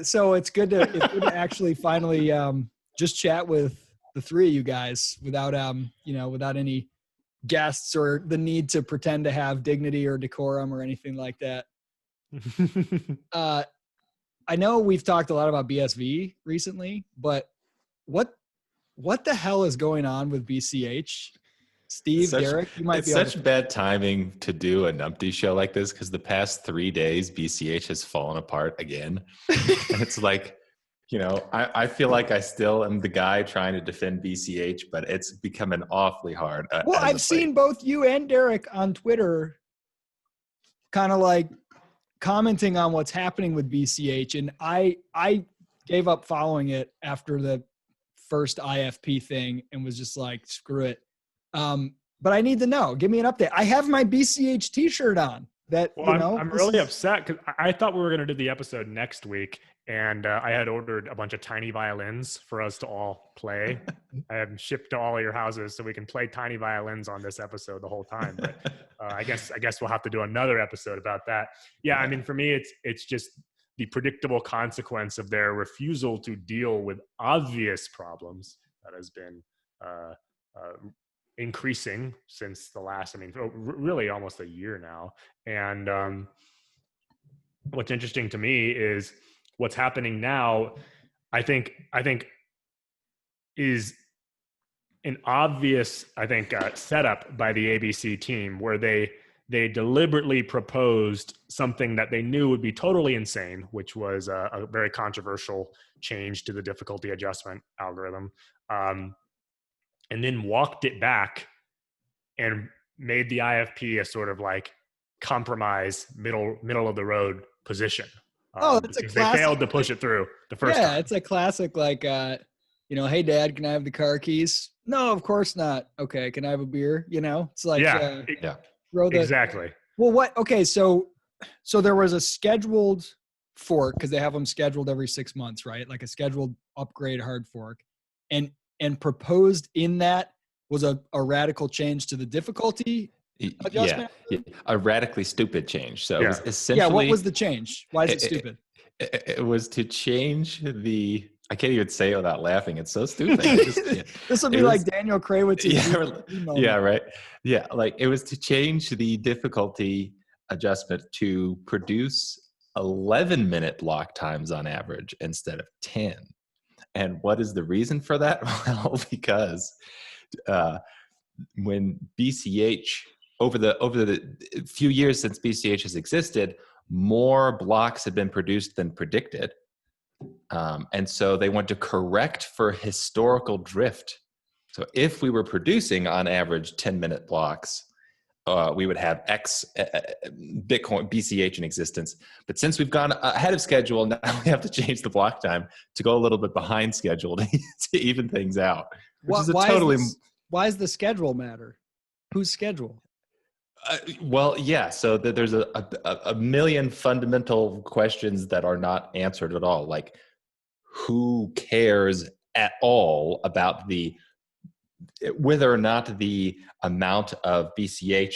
So it's good to actually finally just chat with the three of you guys without without any guests or the need to pretend to have dignity or decorum or anything like that. I know we've talked a lot about BSV recently, but what the hell is going on with BCH? Steve, Derek, you might it's be such bad timing to do a numpty show like this because the past 3 days BCH has fallen apart again. And it's like, I feel like I still am the guy trying to defend BCH, but it's becoming awfully hard. Well, I've seen both you and Derek on Twitter kind of like commenting on what's happening with BCH. And I gave up following it after the first IFP thing and was just like, screw it. But I need to know. Give me an update. I have my BCH t-shirt on. I'm really upset because I thought we were going to do the episode next week, and I had ordered a bunch of tiny violins for us to all play. I have them shipped to all of your houses so we can play tiny violins on this episode the whole time. But I guess we'll have to do another episode about that. Yeah, I mean, for me, it's just the predictable consequence of their refusal to deal with obvious problems that has been increasing since the last, really almost a year now. And what's interesting to me is what's happening now, I think is an obvious, setup by the ABC team where they deliberately proposed something that they knew would be totally insane, which was a very controversial change to the difficulty adjustment algorithm. And then walked it back and made the IFP a sort of like compromise middle of the road position. That's a classic. They failed to push it through the first time. Yeah, it's a classic like, hey, Dad, can I have the car keys? No, of course not. Okay, can I have a beer? It's like, exactly. Well, okay, so there was a scheduled fork because they have them scheduled every 6 months, right? Like a scheduled upgrade hard fork. And proposed in that was a radical change to the difficulty adjustment? Yeah, a radically stupid change. So it was essentially... Yeah, what was the change? Why is it stupid? It was to change the... I can't even say it without laughing. It's so stupid. This would be like Daniel Krawitz's... Yeah, right. Yeah, like it was to change the difficulty adjustment to produce 11-minute block times on average instead of 10. And what is the reason for that? Well, because when BCH, over the few years since BCH has existed, more blocks have been produced than predicted. And so they want to correct for historical drift. So if we were producing on average 10-minute blocks, we would have X Bitcoin BCH in existence. But since we've gone ahead of schedule, now we have to change the block time to go a little bit behind schedule to even things out. Why does the schedule matter? Whose schedule? So there's a million fundamental questions that are not answered at all. Like, who cares at all about whether or not the amount of BCH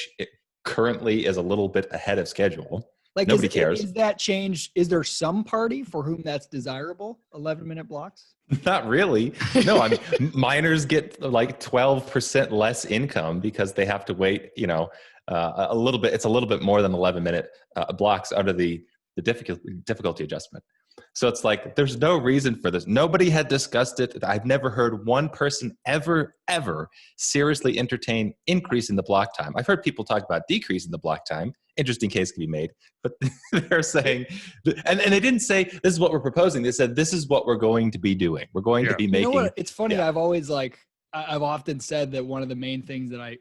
currently is a little bit ahead of schedule? Like, nobody cares. Is that change? Is there some party for whom that's desirable? 11-minute blocks? Not really. No, I mean, miners get like 12% less income because they have to wait, a little bit. It's a little bit more than 11-minute blocks under the difficulty adjustment. So it's like, there's no reason for this. Nobody had discussed it. I've never heard one person ever seriously entertain increasing the block time. I've heard people talk about decreasing the block time. Interesting case can be made, but they're saying, and they didn't say, this is what we're proposing. They said, this is what we're going to be doing. We're going to be making. It's funny. Yeah. I've often said that one of the main things that I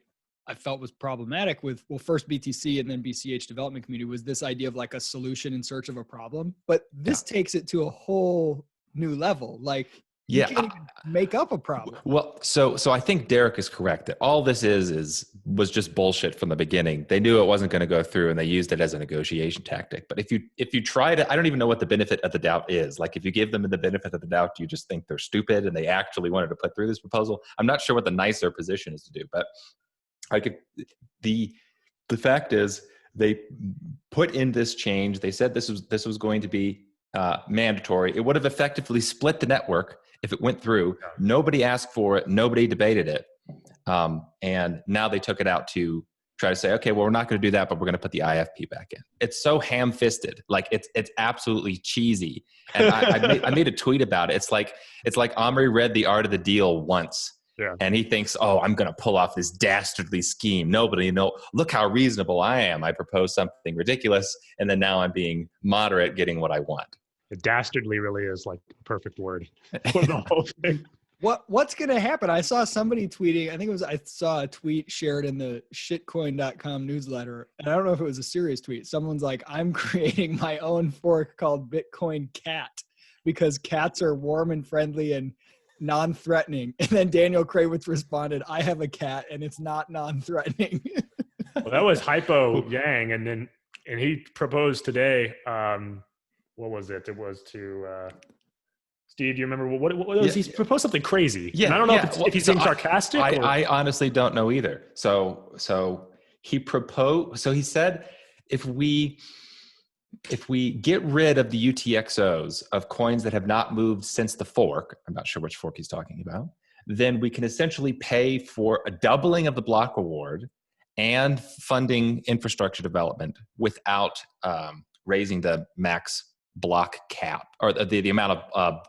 felt was problematic with, first BTC and then BCH development community was this idea of like a solution in search of a problem. But this takes it to a whole new level. Like, you can't even make up a problem. Well, so I think Derek is correct that all this was just bullshit from the beginning. They knew it wasn't going to go through and they used it as a negotiation tactic. But if you try to, I don't even know what the benefit of the doubt is. Like, if you give them the benefit of the doubt, you just think they're stupid and they actually wanted to put through this proposal. I'm not sure what the nicer position is to do, but the fact is they put in this change. They said this was going to be mandatory. It would have effectively split the network if it went through. Nobody asked for it. Nobody debated it. And now they took it out to try to say, okay, well, we're not going to do that, but we're going to put the IFP back in. It's so ham-fisted. Like it's absolutely cheesy. And I made a tweet about it. It's like Omri read The Art of the Deal once. Yeah. And he thinks, oh, I'm going to pull off this dastardly scheme. Nobody know. Look how reasonable I am. I propose something ridiculous, and then now I'm being moderate, getting what I want. Dastardly really is like a perfect word for the whole thing. What's going to happen? I saw somebody tweeting. I saw a tweet shared in the shitcoin.com newsletter. And I don't know if it was a serious tweet. Someone's like, I'm creating my own fork called Bitcoin Cat because cats are warm and friendly and non-threatening. And then Daniel Kravitz responded, I have a cat and it's not non-threatening. Well, that was Hypo Yang. And he proposed today. What was it? It was to Steve, do you remember what was he proposed something crazy? Yeah. And I don't know if he's being sarcastic. I honestly don't know either. So he proposed. So he said, if we get rid of the UTXOs of coins that have not moved since the fork, I'm not sure which fork he's talking about, then we can essentially pay for a doubling of the block reward and funding infrastructure development without raising the max block cap or the amount of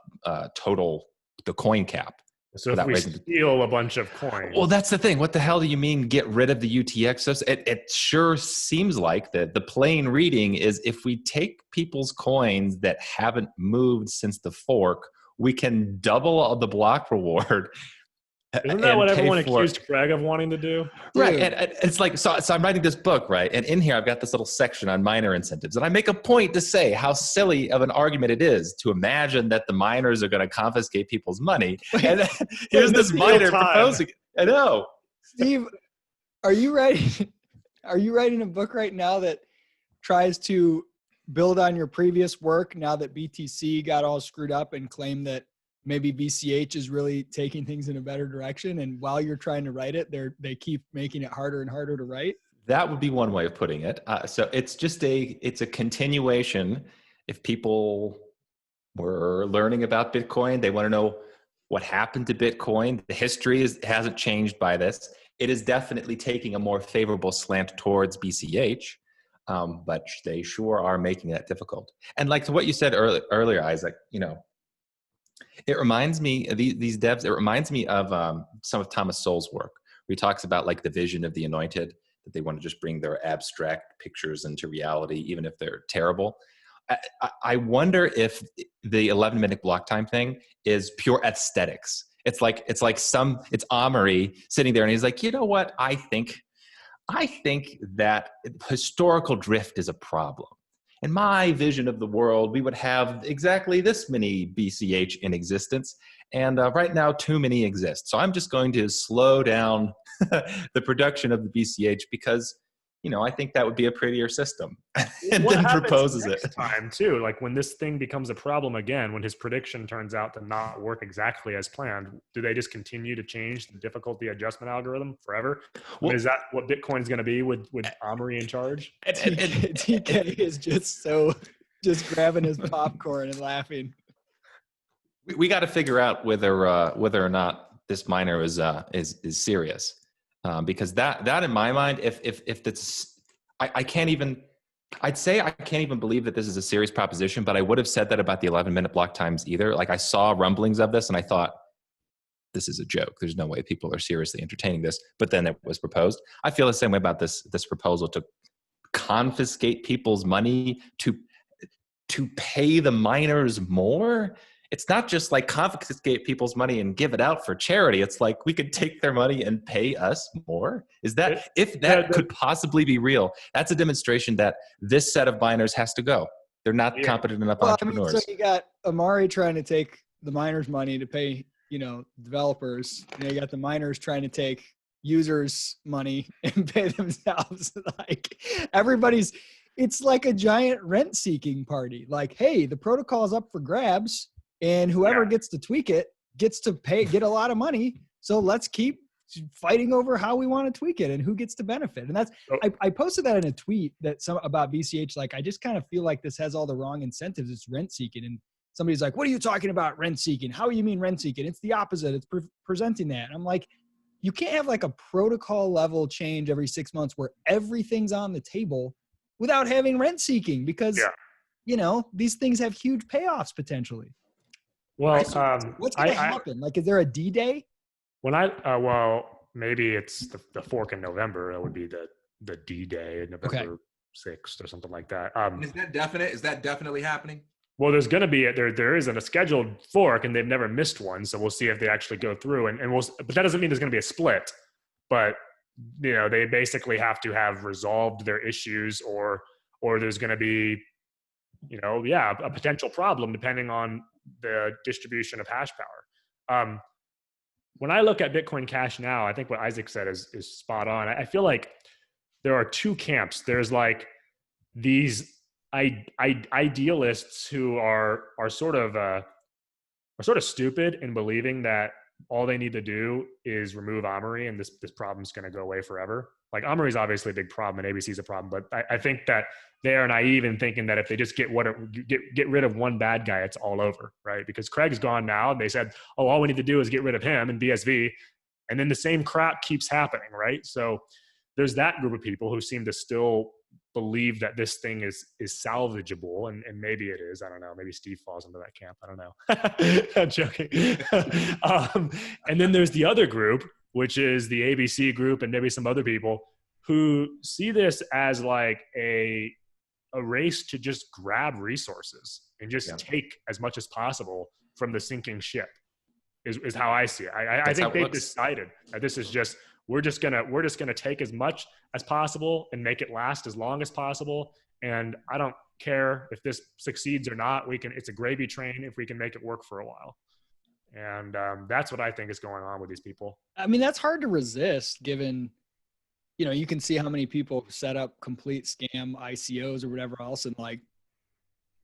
total, the coin cap. So if we steal a bunch of coins. Well, that's the thing. What the hell do you mean get rid of the UTXOs? It sure seems like the plain reading is if we take people's coins that haven't moved since the fork, we can double the block reward. Isn't that what everyone accused Craig of wanting to do? Right. And it's like, so I'm writing this book, right? And in here, I've got this little section on miner incentives. And I make a point to say how silly of an argument it is to imagine that the miners are going to confiscate people's money. And here's this miner proposing it. I know. Steve, are you writing a book right now that tries to build on your previous work now that BTC got all screwed up and claim that maybe BCH is really taking things in a better direction, and while you're trying to write it, they keep making it harder and harder to write? That would be one way of putting it. So it's just it's a continuation. If people were learning about Bitcoin, they want to know what happened to Bitcoin. The history hasn't changed by this. It is definitely taking a more favorable slant towards BCH, but they sure are making that difficult. And like to what you said earlier, Isaac, it reminds me, these devs, it reminds me of some of Thomas Sowell's work, where he talks about like the vision of the anointed, that they want to just bring their abstract pictures into reality, even if they're terrible. I wonder if the 11-minute block time thing is pure aesthetics. It's Omri sitting there and he's like, you know what? I think that historical drift is a problem. In my vision of the world, we would have exactly this many BCH in existence. And right now, too many exist. So I'm just going to slow down the production of the BCH because, I think that would be a prettier system. And what then happens proposes next it. time too, like when this thing becomes a problem again, when his prediction turns out to not work exactly as planned, do they just continue to change the difficulty adjustment algorithm forever? Well, is that what Bitcoin's going to be with Omri in charge? TK is just grabbing his popcorn and laughing. We got to figure out whether or not this miner is serious. Because that in my mind, if it's, I can't even believe that this is a serious proposition, but I would have said that about the 11-minute block times either. Like I saw rumblings of this and I thought, this is a joke. There's no way people are seriously entertaining this. But then it was proposed. I feel the same way about this proposal to confiscate people's money to pay the miners more. It's not just like confiscate people's money and give it out for charity. It's like we could take their money and pay us more. If that could possibly be real, that's a demonstration that this set of miners has to go. They're not competent enough entrepreneurs. So you got Amari trying to take the miners' money to pay, developers. You got the miners trying to take users' money and pay themselves. Like it's like a giant rent-seeking party. Like, hey, the protocol is up for grabs. And whoever gets to tweak it gets to get a lot of money. So let's keep fighting over how we want to tweak it and who gets to benefit. And that's, I posted that in a tweet about BCH. Like, I just kind of feel like this has all the wrong incentives. It's rent seeking. And somebody's like, what are you talking about rent seeking? How do you mean rent seeking? It's the opposite. It's presenting that. And I'm like, you can't have like a protocol level change every 6 months where everything's on the table without having rent seeking, because these things have huge payoffs potentially. Well, what's going to happen? Like, is there a D-Day? Well, maybe it's the fork in November. That would be the D-Day, November 6th or something like that. Is that definite? Is that definitely happening? Well, there's going to be there isn't a scheduled fork, and they've never missed one. So we'll see if they actually go through, but that doesn't mean there's going to be a split. But they basically have to have resolved their issues, or there's going to be, a potential problem depending on the distribution of hash power. When I look at Bitcoin Cash now, I think what Isaac said is spot on. I feel like there are two camps. There's like these idealists who are sort of stupid in believing that all they need to do is remove Omri and this problem's going to go away forever. Like, Omri is obviously a big problem and ABC is a problem, but I think that they are naive in thinking that if they just get rid of one bad guy, it's all over, right? Because Craig's gone now. They said, oh, all we need to do is get rid of him and BSV. And then the same crap keeps happening, right? So there's that group of people who seem to still believe that this thing is salvageable, and maybe it is. I don't know. Maybe Steve falls into that camp. I don't know. I'm joking. And then there's the other group, which is the ABC group and maybe some other people who see this as like a race to just grab resources and just take as much as possible from the sinking ship is how I see it. I think they've decided that this is just, we're just gonna take as much as possible and make it last as long as possible. And I don't care if this succeeds or not. It's a gravy train if we can make it work for a while. And that's what I think is going on with these people. I mean, that's hard to resist given, you can see how many people set up complete scam ICOs or whatever else and like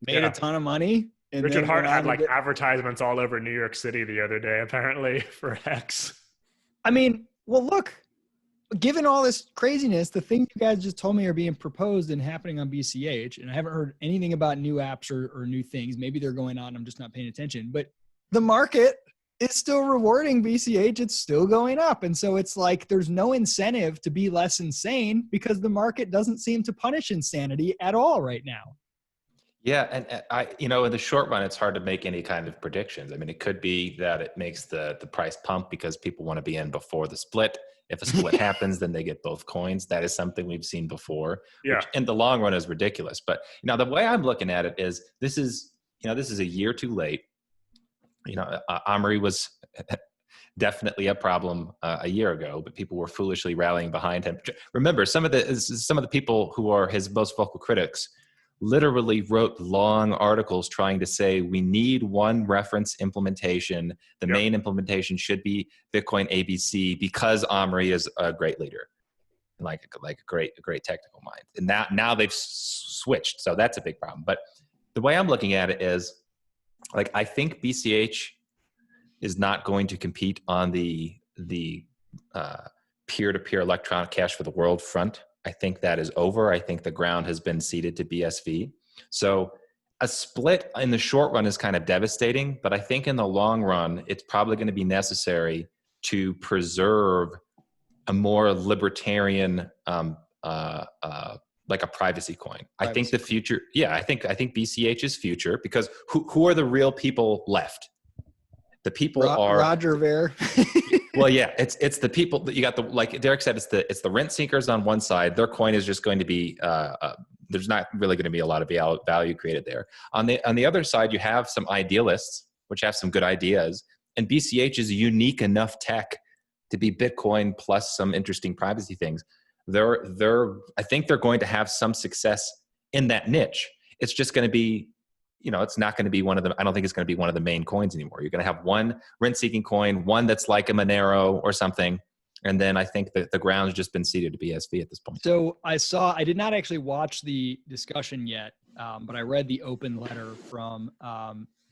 made a ton of money. And Richard Hart had like advertisements all over New York City the other day, apparently, for X. I mean, well, look, given all this craziness, the things you guys just told me are being proposed and happening on BCH, and I haven't heard anything about new apps or new things. Maybe they're going on. I'm just not paying attention. But the market is still rewarding BCH. It's still going up. And so it's like there's no incentive to be less insane because the market doesn't seem to punish insanity at all right now. Yeah, and I, in the short run, it's hard to make any kind of predictions. I mean, it could be that it makes the price pump because people want to be in before the split. If a split happens, then they get both coins. That is something we've seen before. Yeah. Which in the long run is ridiculous. But the way I'm looking at it is this is a year too late. Omri was definitely a problem a year ago, but people were foolishly rallying behind him. Remember, some of the people who are his most vocal critics literally wrote long articles trying to say we need one reference implementation. The main implementation should be Bitcoin ABC because Omri is a great leader, like a great technical mind. And now they've switched, so that's a big problem. But the way I'm looking at it is, like, I think BCH is not going to compete on the peer-to-peer electronic cash for the world front. I think that is over. I think the ground has been ceded to BSV. So a split in the short run is kind of devastating, but I think in the long run, it's probably going to be necessary to preserve a more libertarian, like a privacy coin. I think the future, I think BCH's future, because who are the real people left? The people are Roger Ver. Well, yeah, it's the people that you got. Like Derek said, it's the rent seekers on one side. Their coin is just going to be there's not really going to be a lot of value created there. On the other side, you have some idealists which have some good ideas, and BCH is unique enough tech to be Bitcoin plus some interesting privacy things. I think they're going to have some success in that niche. It's just going to be, it's not going to be I don't think it's going to be one of the main coins anymore. You're going to have one rent-seeking coin, one that's like a Monero or something. And then I think that the ground's just been ceded to BSV at this point. So I did not actually watch the discussion yet. but I read the open letter from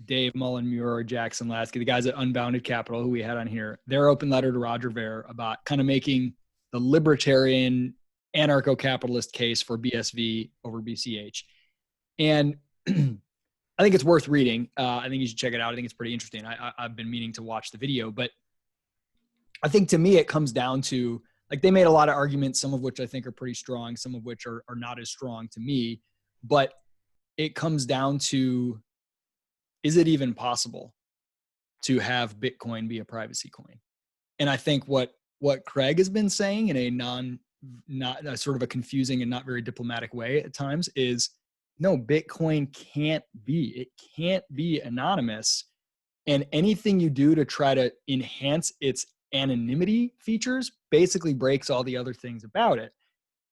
Dave Mullen-Muir, Jackson Lasky, the guys at Unbounded Capital who we had on here. Their open letter to Roger Ver about kind of making the libertarian anarcho-capitalist case for BSV over BCH. And I think it's worth reading. I think you should check it out. I think it's pretty interesting. I've been meaning to watch the video, but I think to me it comes down to, like, they made a lot of arguments, some of which I think are pretty strong, some of which are not as strong to me. But it comes down to, is it even possible to have Bitcoin be a privacy coin? And I think what Craig has been saying in a not a sort of a confusing and not very diplomatic way at times is, no, Bitcoin can't be. It can't be anonymous. And anything you do to try to enhance its anonymity features basically breaks all the other things about it.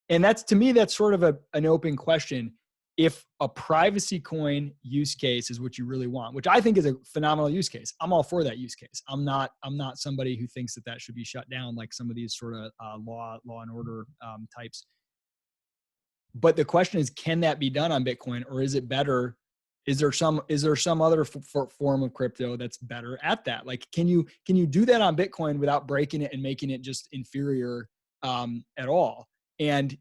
And that's, to me, that's sort of an open question. If a privacy coin use case is what you really want, which I think is a phenomenal use case, I'm all for that use case. I'm not somebody who thinks that should be shut down like some of these sort of law and order types. But the question is, can that be done on Bitcoin, or is it better? Is there some other form of crypto that's better at that? Like, can you do that on Bitcoin without breaking it and making it just inferior at all? And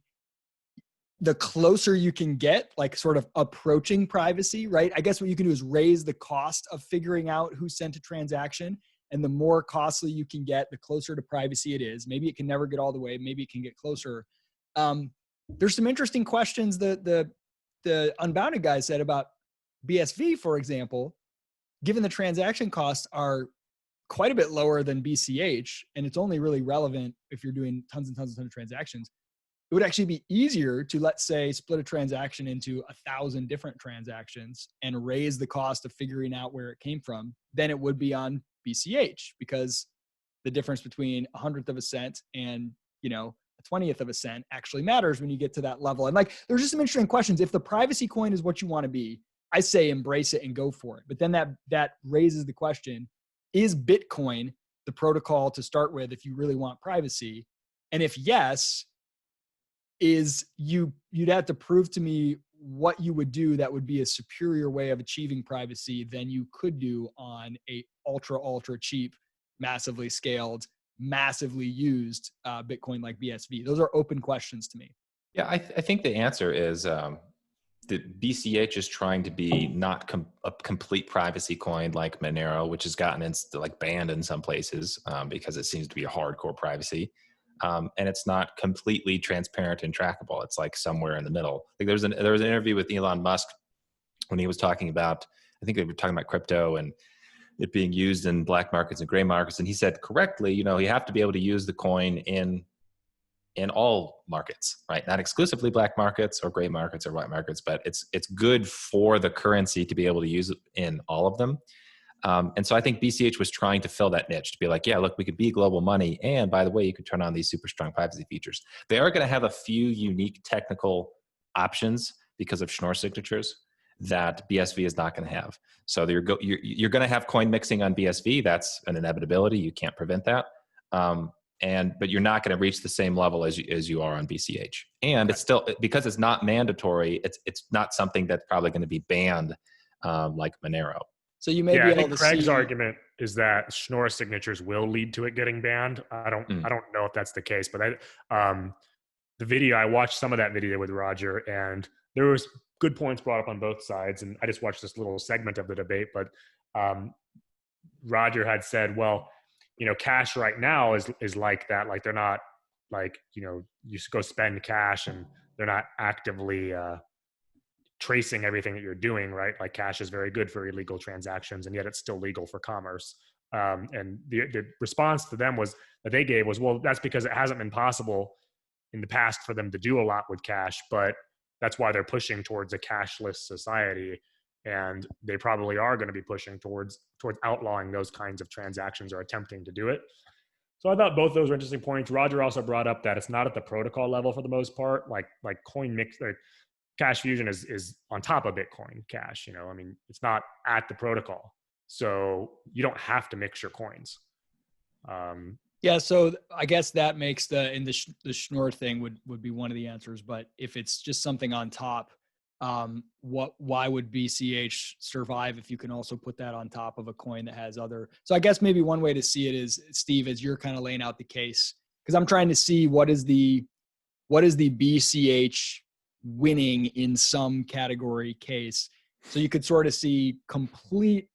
the closer you can get, like, sort of approaching privacy, right? I guess what you can do is raise the cost of figuring out who sent a transaction. And the more costly you can get, the closer to privacy it is. Maybe it can never get all the way. Maybe it can get closer. There's some interesting questions that the Unbounded guys said about BSV, for example, given the transaction costs are quite a bit lower than BCH, and it's only really relevant if you're doing tons and tons of transactions. It would actually be easier to, let's say, split a transaction into 1,000 different transactions and raise the cost of figuring out where it came from than it would be on BCH, because the difference between 1/100th of a cent and, a 20th of a cent actually matters when you get to that level. And, like, there's just some interesting questions. If the privacy coin is what you want to be, I say embrace it and go for it. But then that raises the question, is Bitcoin the protocol to start with if you really want privacy? And if yes, you'd have to prove to me what you would do that would be a superior way of achieving privacy than you could do on a ultra cheap, massively scaled, massively used Bitcoin like BSV. Those are open questions to me. Yeah, I think the answer is that BCH is trying to be not a complete privacy coin like Monero, which has gotten banned in some places because it seems to be a hardcore privacy. And it's not completely transparent and trackable. It's like somewhere in the middle. Like there was an interview with Elon Musk when he was talking about, I think they were talking about crypto and it being used in black markets and gray markets. And he said correctly, you have to be able to use the coin in all markets, right? Not exclusively black markets or gray markets or white markets, but it's good for the currency to be able to use it in all of them. And so I think BCH was trying to fill that niche to be like, yeah, look, we could be global money. And by the way, you could turn on these super strong privacy features. They are going to have a few unique technical options because of Schnorr signatures that BSV is not going to have. So you're going to have coin mixing on BSV. That's an inevitability. You can't prevent that. But you're not going to reach the same level as you are on BCH. And it's still, because it's not mandatory, it's not something that's probably going to be banned like Monero. So you may be able I think to Craig's see argument is that Schnorr signatures will lead to it getting banned. I don't know if that's the case, but the video, I watched some of that video with Roger, and there was good points brought up on both sides. And I just watched this little segment of the debate, but Roger had said, well, cash right now is like that. Like they're not like, you just go spend cash and they're not actively tracing everything that you're doing, right? Like cash is very good for illegal transactions, and yet it's still legal for commerce. And the response to them that they gave was, well, that's because it hasn't been possible in the past for them to do a lot with cash, but that's why they're pushing towards a cashless society. And they probably are going to be pushing towards outlawing those kinds of transactions or attempting to do it. So I thought both those were interesting points. Roger also brought up that it's not at the protocol level for the most part. Like coin mix, Cash Fusion is on top of Bitcoin Cash. It's not at the protocol, so you don't have to mix your coins. Yeah, so I guess that makes the Schnorr thing would be one of the answers. But if it's just something on top, why would BCH survive if you can also put that on top of a coin that has other? So I guess maybe one way to see it is, Steve, as you're kind of laying out the case, because I'm trying to see what is the BCH winning in some category case. So you could sort of see complete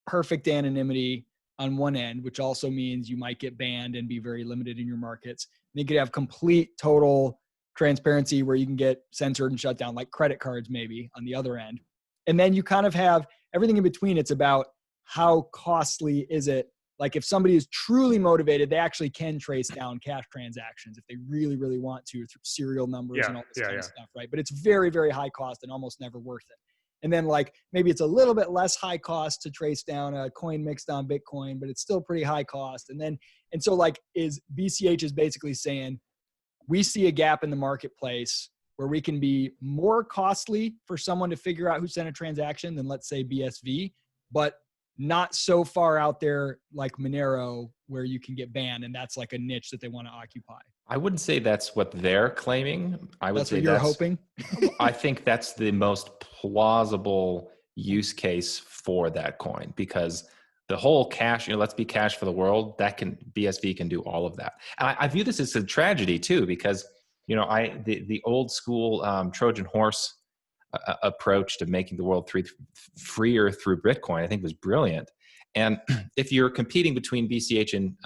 perfect anonymity on one end, which also means you might get banned and be very limited in your markets. And you could have complete total transparency where you can get censored and shut down, like credit cards maybe on the other end. And then you kind of have everything in between. It's about how costly is it. Like if somebody is truly motivated, they actually can trace down cash transactions if they really, really want to, through serial numbers and all this kind of stuff, right? But it's very, very high cost and almost never worth it. And then like maybe it's a little bit less high cost to trace down a coin mixed on Bitcoin, but it's still pretty high cost. And so like BCH is basically saying, we see a gap in the marketplace where we can be more costly for someone to figure out who sent a transaction than, let's say, BSV, but not so far out there like Monero where you can get banned, and that's like a niche that they want to occupy. I wouldn't say that's what they're claiming. I would that's say what you're hoping. I think that's the most plausible use case for that coin, because the whole cash, let's be cash for the world, BSV can do all of that. And I view this as a tragedy too, because, the old school Trojan horse approach to making the world freer through Bitcoin, I think was brilliant. And if you're competing between BCH and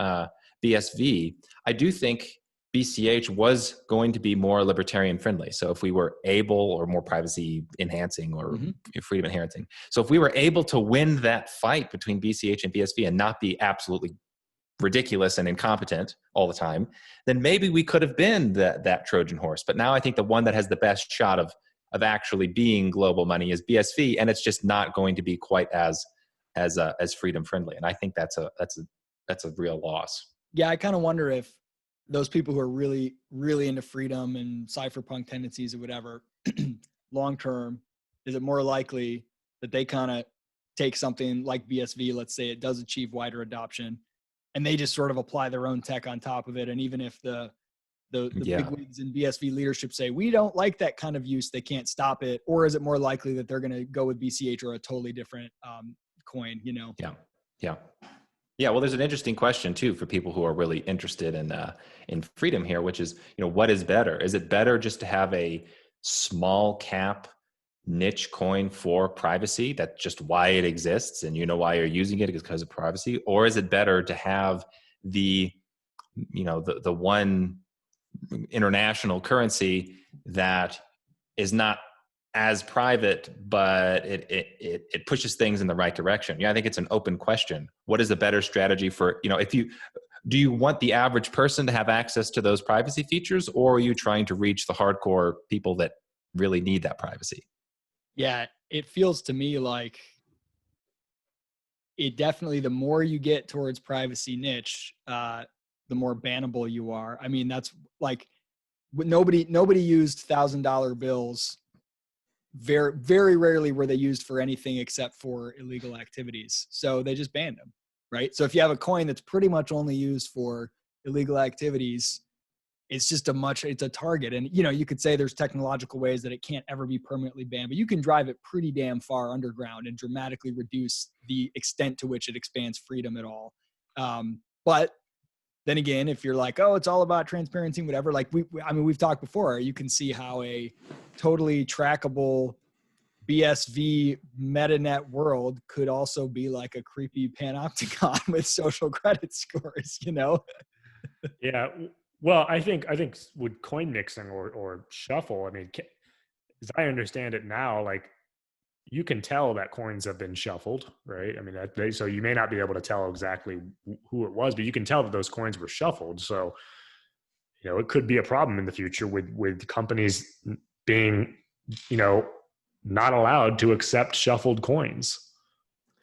BSV, I do think BCH was going to be more libertarian friendly. So if we were able, or more privacy enhancing or freedom enhancing. So if we were able to win that fight between BCH and BSV and not be absolutely ridiculous and incompetent all the time, then maybe we could have been that Trojan horse. But now I think the one that has the best shot of actually being global money is BSV, and it's just not going to be quite as freedom friendly. And I think that's a real loss. Yeah, I kind of wonder if those people who are really, really into freedom and cypherpunk tendencies or whatever, long term, is it more likely that they kind of take something like BSV, let's say it does achieve wider adoption, and they just sort of apply their own tech on top of it? And even if the big wigs in BSV leadership say, we don't like that kind of use, they can't stop it? Or is it more likely that they're going to go with BCH or a totally different coin, Yeah. Well, there's an interesting question too for people who are really interested in freedom here, which is, what is better? Is it better just to have a small cap niche coin for privacy? That's just why it exists, and why you're using it is because of privacy? Or is it better to have the one international currency that is not as private, but it pushes things in the right direction? I think it's an open question. What is a better strategy for, do you want the average person to have access to those privacy features, or are you trying to reach the hardcore people that really need that privacy? Yeah, it feels to me like it definitely, the more you get towards privacy niche, the more bannable you are. I mean, that's like, nobody used $1,000 bills. Very, very rarely were they used for anything except for illegal activities. So they just banned them, right? So if you have a coin that's pretty much only used for illegal activities, it's just it's a target. And, you could say there's technological ways that it can't ever be permanently banned, but you can drive it pretty damn far underground and dramatically reduce the extent to which it expands freedom at all. But then again, if you're like, oh, it's all about transparency, whatever, like we've talked before, you can see how a totally trackable BSV MetaNet world could also be like a creepy panopticon with social credit scores, Yeah. Well, I think with coin mixing or shuffle, I mean, as I understand it now, like, you can tell that coins have been shuffled, right? I mean, so you may not be able to tell exactly who it was, but you can tell that those coins were shuffled. So, it could be a problem in the future with companies being, not allowed to accept shuffled coins.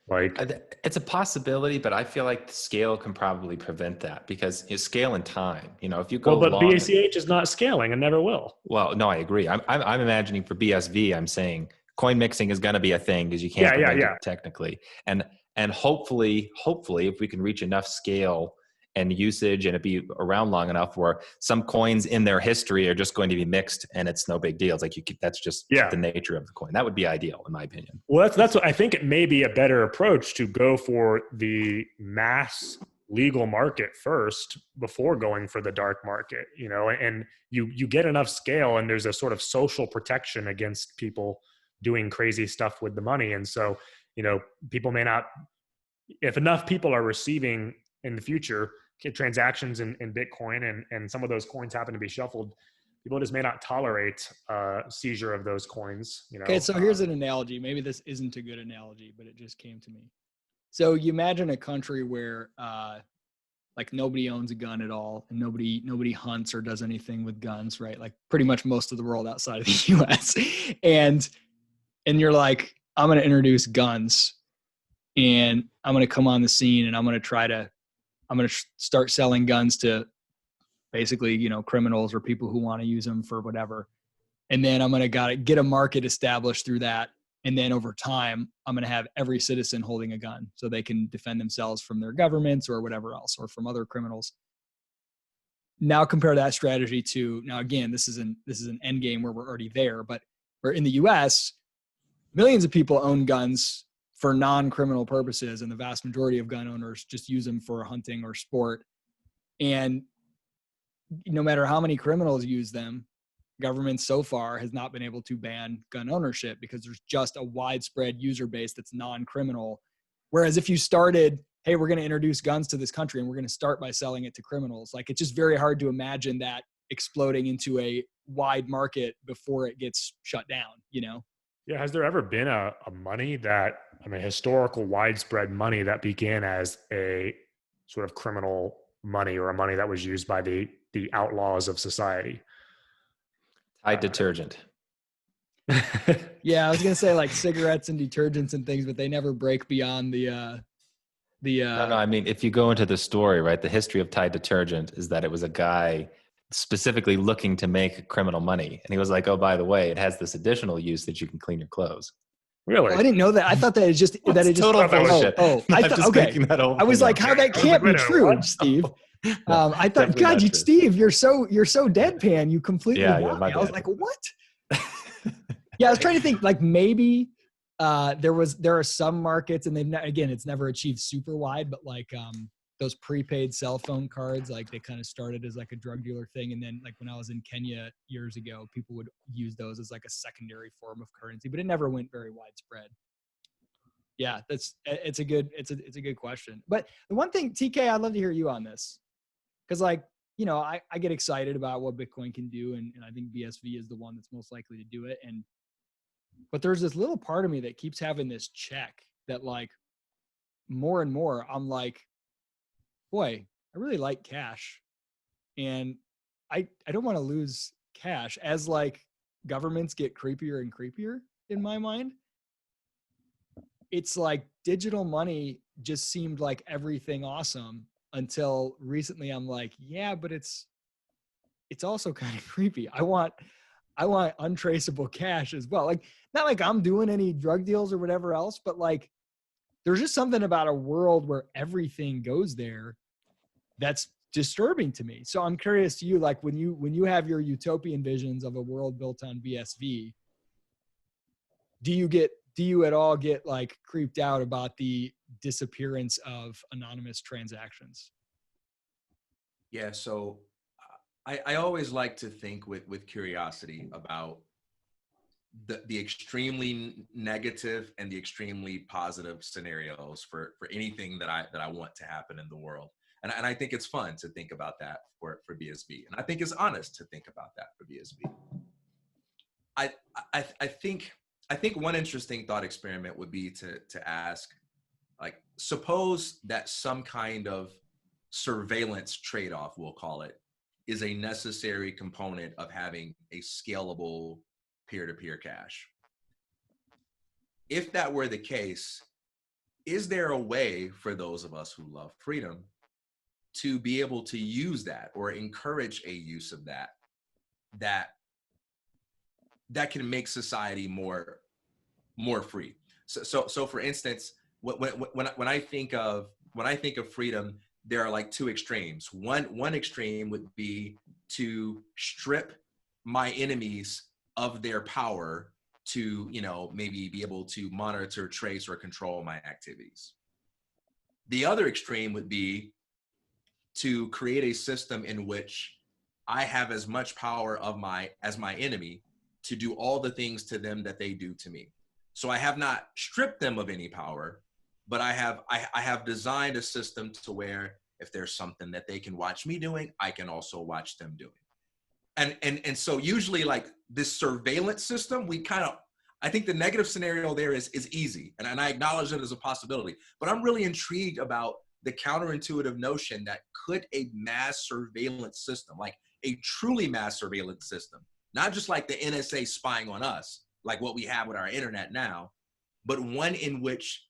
Like, it's a possibility, but I feel like the scale can probably prevent that, because it's scale and time. If you go but BCH is not scaling and never will. Well, no, I agree. I'm imagining for BSV, I'm saying coin mixing is going to be a thing because you can't prevent it technically. And hopefully, if we can reach enough scale and usage, and it'd be around long enough where some coins in their history are just going to be mixed and it's no big deal. It's like that's just the nature of the coin. That would be ideal, in my opinion. Well, that's what I think. It may be a better approach to go for the mass legal market first before going for the dark market, and you get enough scale and there's a sort of social protection against people doing crazy stuff with the money. And so, people may not, if enough people are receiving in the future transactions in Bitcoin and some of those coins happen to be shuffled, people just may not tolerate seizure of those coins. Okay, so here's an analogy. Maybe this isn't a good analogy, but it just came to me. So you imagine a country where like nobody owns a gun at all, and nobody hunts or does anything with guns, right? Like pretty much most of the world outside of the U.S. and you're like, I'm going to introduce guns, and I'm going to come on the scene, and I'm going to start selling guns to basically, criminals or people who want to use them for whatever. And then I'm going to get a market established through that. And then over time, I'm going to have every citizen holding a gun so they can defend themselves from their governments or whatever else, or from other criminals. Now compare that strategy to, now again, this is an end game where we're already there, but we're in the US, millions of people own guns for non-criminal purposes, and the vast majority of gun owners just use them for hunting or sport. And no matter how many criminals use them, government so far has not been able to ban gun ownership because there's just a widespread user base that's non-criminal. Whereas if you started, hey, we're going to introduce guns to this country and we're going to start by selling it to criminals, like it's just very hard to imagine that exploding into a wide market before it gets shut down, Yeah. Has there ever been a money historical widespread money that began as a sort of criminal money, or a money that was used by the outlaws of society? Tide detergent. Yeah, I was gonna say like cigarettes and detergents and things, but they never break beyond the. No. I mean, if you go into the story, right, the history of Tide detergent is that it was a guy specifically looking to make criminal money, and he was like, "Oh, by the way, it has this additional use that you can clean your clothes." Really? Oh, I didn't know that. I thought that it just total bullshit. I thought okay. I was like, how that can't be true, Steve. I thought, God, Steve, you're so deadpan. You completely got me. I was like, what? Yeah, I was trying to think. Like maybe there are some markets, and it's never achieved super wide, but like those prepaid cell phone cards, like they kind of started as like a drug dealer thing, and then like when I was in Kenya years ago, people would use those as like a secondary form of currency, but it never went very widespread. Yeah, it's a good question. But the one thing, TK, I'd love to hear you on this. Because like, I get excited about what Bitcoin can do, and I think BSV is the one that's most likely to do it. But there's this little part of me that keeps having this check that like more and more I'm like, boy, I really like cash. And I don't want to lose cash as like governments get creepier and creepier in my mind. It's like digital money just seemed like everything awesome until recently. I'm like, yeah, but it's also kind of creepy. I want untraceable cash as well. Like, not like I'm doing any drug deals or whatever else, but like there's just something about a world where everything goes there that's disturbing to me. So I'm curious to you, like when you have your utopian visions of a world built on BSV, do you at all get like creeped out about the disappearance of anonymous transactions? Yeah, so I always like to think with curiosity about the extremely negative and the extremely positive scenarios for anything that I want to happen in the world. And I think it's fun to think about that for BSV. And I think it's honest to think about that for BSV. I think one interesting thought experiment would be to ask, like, suppose that some kind of surveillance trade-off, we'll call it, is a necessary component of having a scalable peer-to-peer cash. If that were the case, is there a way for those of us who love freedom to be able to use that or encourage a use of that can make society more free? So for instance, when I think of freedom, there are like two extremes. One extreme would be to strip my enemies of their power to, maybe be able to monitor, trace, or control my activities. The other extreme would be to create a system in which I have as much power as my enemy to do all the things to them that they do to me. So I have not stripped them of any power, but I have designed a system to where if there's something that they can watch me doing, I can also watch them doing. And so usually like this surveillance system, I think the negative scenario there is easy. And I acknowledge it as a possibility, but I'm really intrigued about the counterintuitive notion that could a mass surveillance system, like a truly mass surveillance system, not just like the NSA spying on us, like what we have with our internet now, but one in which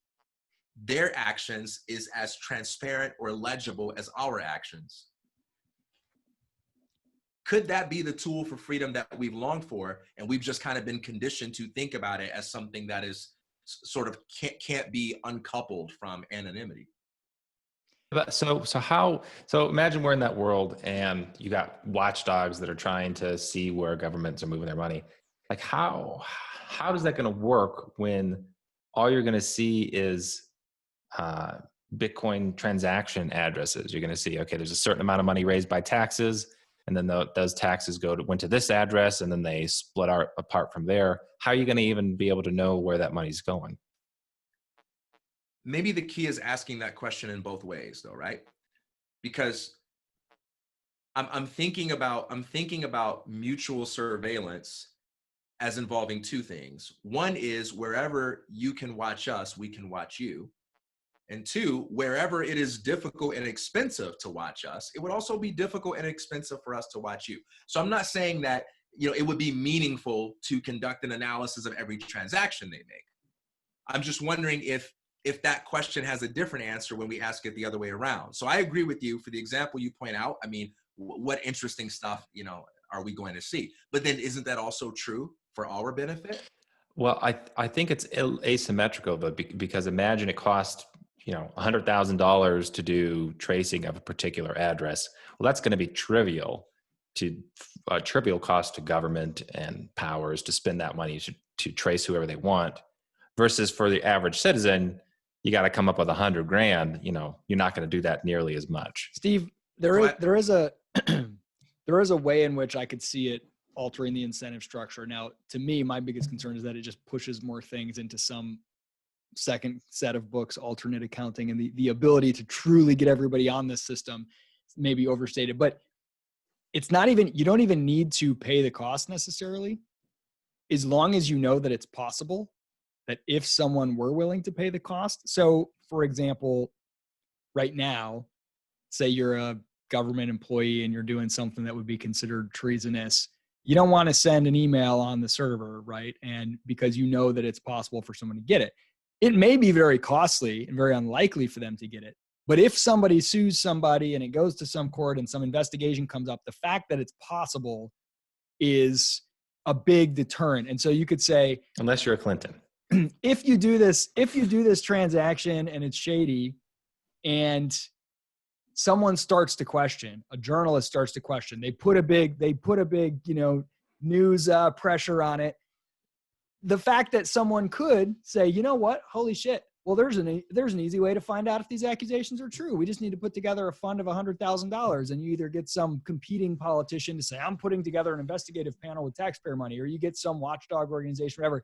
their actions is as transparent or legible as our actions. Could that be the tool for freedom that we've longed for? And we've just kind of been conditioned to think about it as something that is sort of can't be uncoupled from anonymity. But so imagine we're in that world and you got watchdogs that are trying to see where governments are moving their money. Like how is that going to work when all you're going to see is Bitcoin transaction addresses? You're going to see, okay, there's a certain amount of money raised by taxes, and then those taxes went to this address, and then they split apart from there. How are you going to even be able to know where that money's going? Maybe the key is asking that question in both ways, though, right? Because I'm thinking about mutual surveillance as involving two things. One is wherever you can watch us, we can watch you. And two, wherever it is difficult and expensive to watch us, it would also be difficult and expensive for us to watch you. So I'm not saying that, it would be meaningful to conduct an analysis of every transaction they make. I'm just wondering if that question has a different answer when we ask it the other way around. So I agree with you for the example you point out. I mean, what interesting stuff, are we going to see? But then isn't that also true for our benefit? Well, I think it's asymmetrical, though, because imagine it cost, $100,000 to do tracing of a particular address. Well, that's going to be trivial cost to government and powers to spend that money to trace whoever they want, versus for the average citizen, you got to come up with $100,000. You're not going to do that nearly as much. Steve, there is a way in which I could see it altering the incentive structure. Now, to me, my biggest concern is that it just pushes more things into some second set of books, alternate accounting, and the ability to truly get everybody on this system may be overstated. But it's not even, you don't even need to pay the cost necessarily, as long as you know that it's possible, that if someone were willing to pay the cost. So, for example, right now, say you're a government employee and you're doing something that would be considered treasonous, you don't want to send an email on the server, right? And because you know that it's possible for someone to get it. It may be very costly and very unlikely for them to get it. But if somebody sues somebody and it goes to some court and some investigation comes up, the fact that it's possible is a big deterrent. And so you could say, unless you're a Clinton, if you do this transaction and it's shady, and someone starts to question, a journalist starts to question, they put a big, news pressure on it. The fact that someone could say, you know what, holy shit, well, there's an easy way to find out if these accusations are true. We just need to put together a fund of $100,000, and you either get some competing politician to say, I'm putting together an investigative panel with taxpayer money, or you get some watchdog organization, whatever.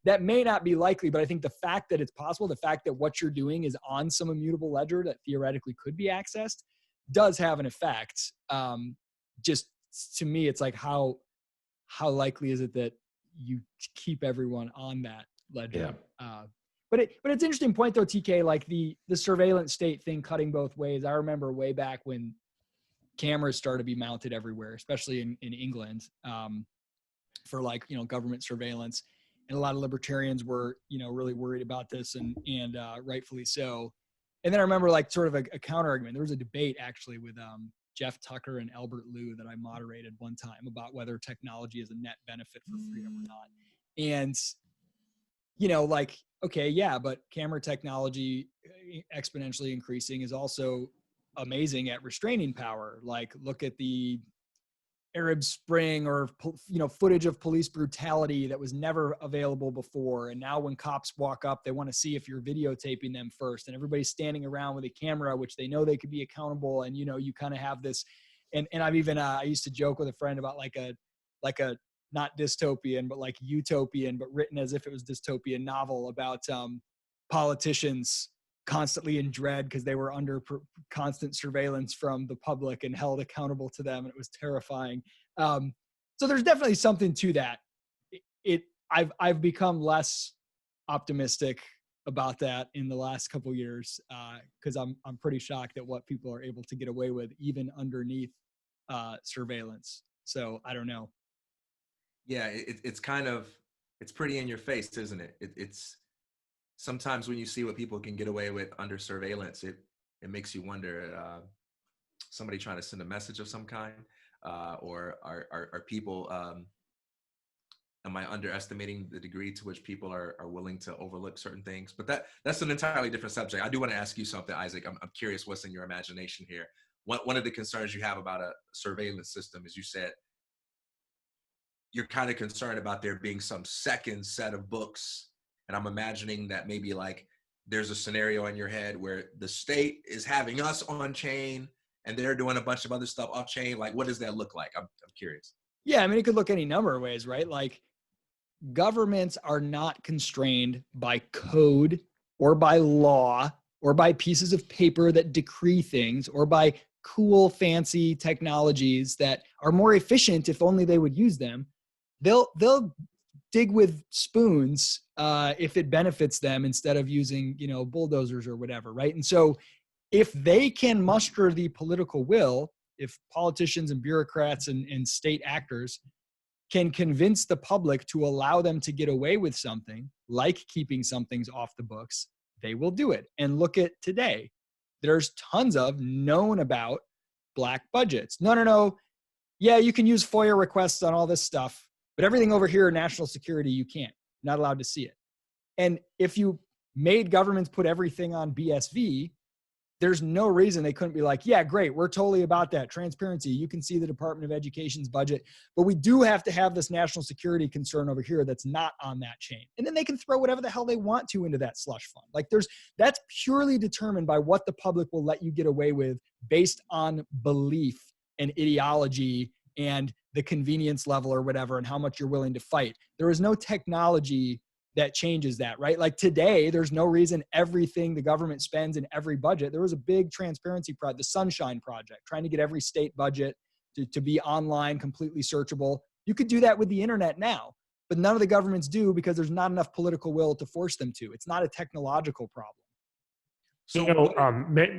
That may not be likely, but I think the fact that it's possible, the fact that what you're doing is on some immutable ledger that theoretically could be accessed, does have an effect. Just to me, it's like how likely is it that you keep everyone on that ledger? Yeah. But it's an interesting point though, TK, like the surveillance state thing cutting both ways. I remember way back when cameras started to be mounted everywhere, especially in England, for government surveillance. And a lot of libertarians were, really worried about this and rightfully so. And then I remember sort of a counter argument. There was a debate actually with Jeff Tucker and Albert Liu that I moderated one time about whether technology is a net benefit for freedom or not. And, okay, yeah, but camera technology exponentially increasing is also amazing at restraining power. Like look at the Arab Spring or, footage of police brutality that was never available before. And now when cops walk up, they want to see if you're videotaping them first, and everybody's standing around with a camera, which they know they could be accountable. And, you kind of have this, and I've even, I used to joke with a friend about like a not dystopian, but like utopian, but written as if it was dystopian novel about politicians constantly in dread because they were under constant surveillance from the public and held accountable to them. And it was terrifying. So there's definitely something to that. I've become less optimistic about that in the last couple of years because I'm pretty shocked at what people are able to get away with even underneath surveillance. So I don't know. Yeah, it's pretty in your face, isn't it? It's sometimes when you see what people can get away with under surveillance, it makes you wonder, somebody trying to send a message of some kind, or are people, am I underestimating the degree to which people are willing to overlook certain things? But that's an entirely different subject. I do want to ask you something, Isaac. I'm curious what's in your imagination here. One of the concerns you have about a surveillance system is, you said, you're kind of concerned about there being some second set of books. And I'm imagining that maybe like there's a scenario in your head where the state is having us on chain and they're doing a bunch of other stuff off chain. Like, what does that look like? I'm curious. Yeah, I mean, it could look any number of ways, right? Like governments are not constrained by code or by law or by pieces of paper that decree things or by cool, fancy technologies that are more efficient if only they would use them. They'll dig with spoons if it benefits them instead of using, bulldozers or whatever, right? And so if they can muster the political will, if politicians and bureaucrats and state actors can convince the public to allow them to get away with something, like keeping some things off the books, they will do it. And look at today. There's tons of known about black budgets. No. Yeah, you can use FOIA requests on all this stuff, but everything over here, national security, you can't. You're not allowed to see it. And if you made governments put everything on BSV, there's no reason they couldn't be like, yeah, great, we're totally about that. Transparency. You can see the Department of Education's budget, but we do have to have this national security concern over here that's not on that chain. And then they can throw whatever the hell they want to into that slush fund. Like that's purely determined by what the public will let you get away with based on belief and ideology and the convenience level or whatever, and how much you're willing to fight. There is no technology that changes that, right? Like today, there's no reason everything the government spends in every budget. There was a big transparency project, the Sunshine Project, trying to get every state budget to be online, completely searchable. You could do that with the internet now, but none of the governments do because there's not enough political will to force them to. It's not a technological problem. So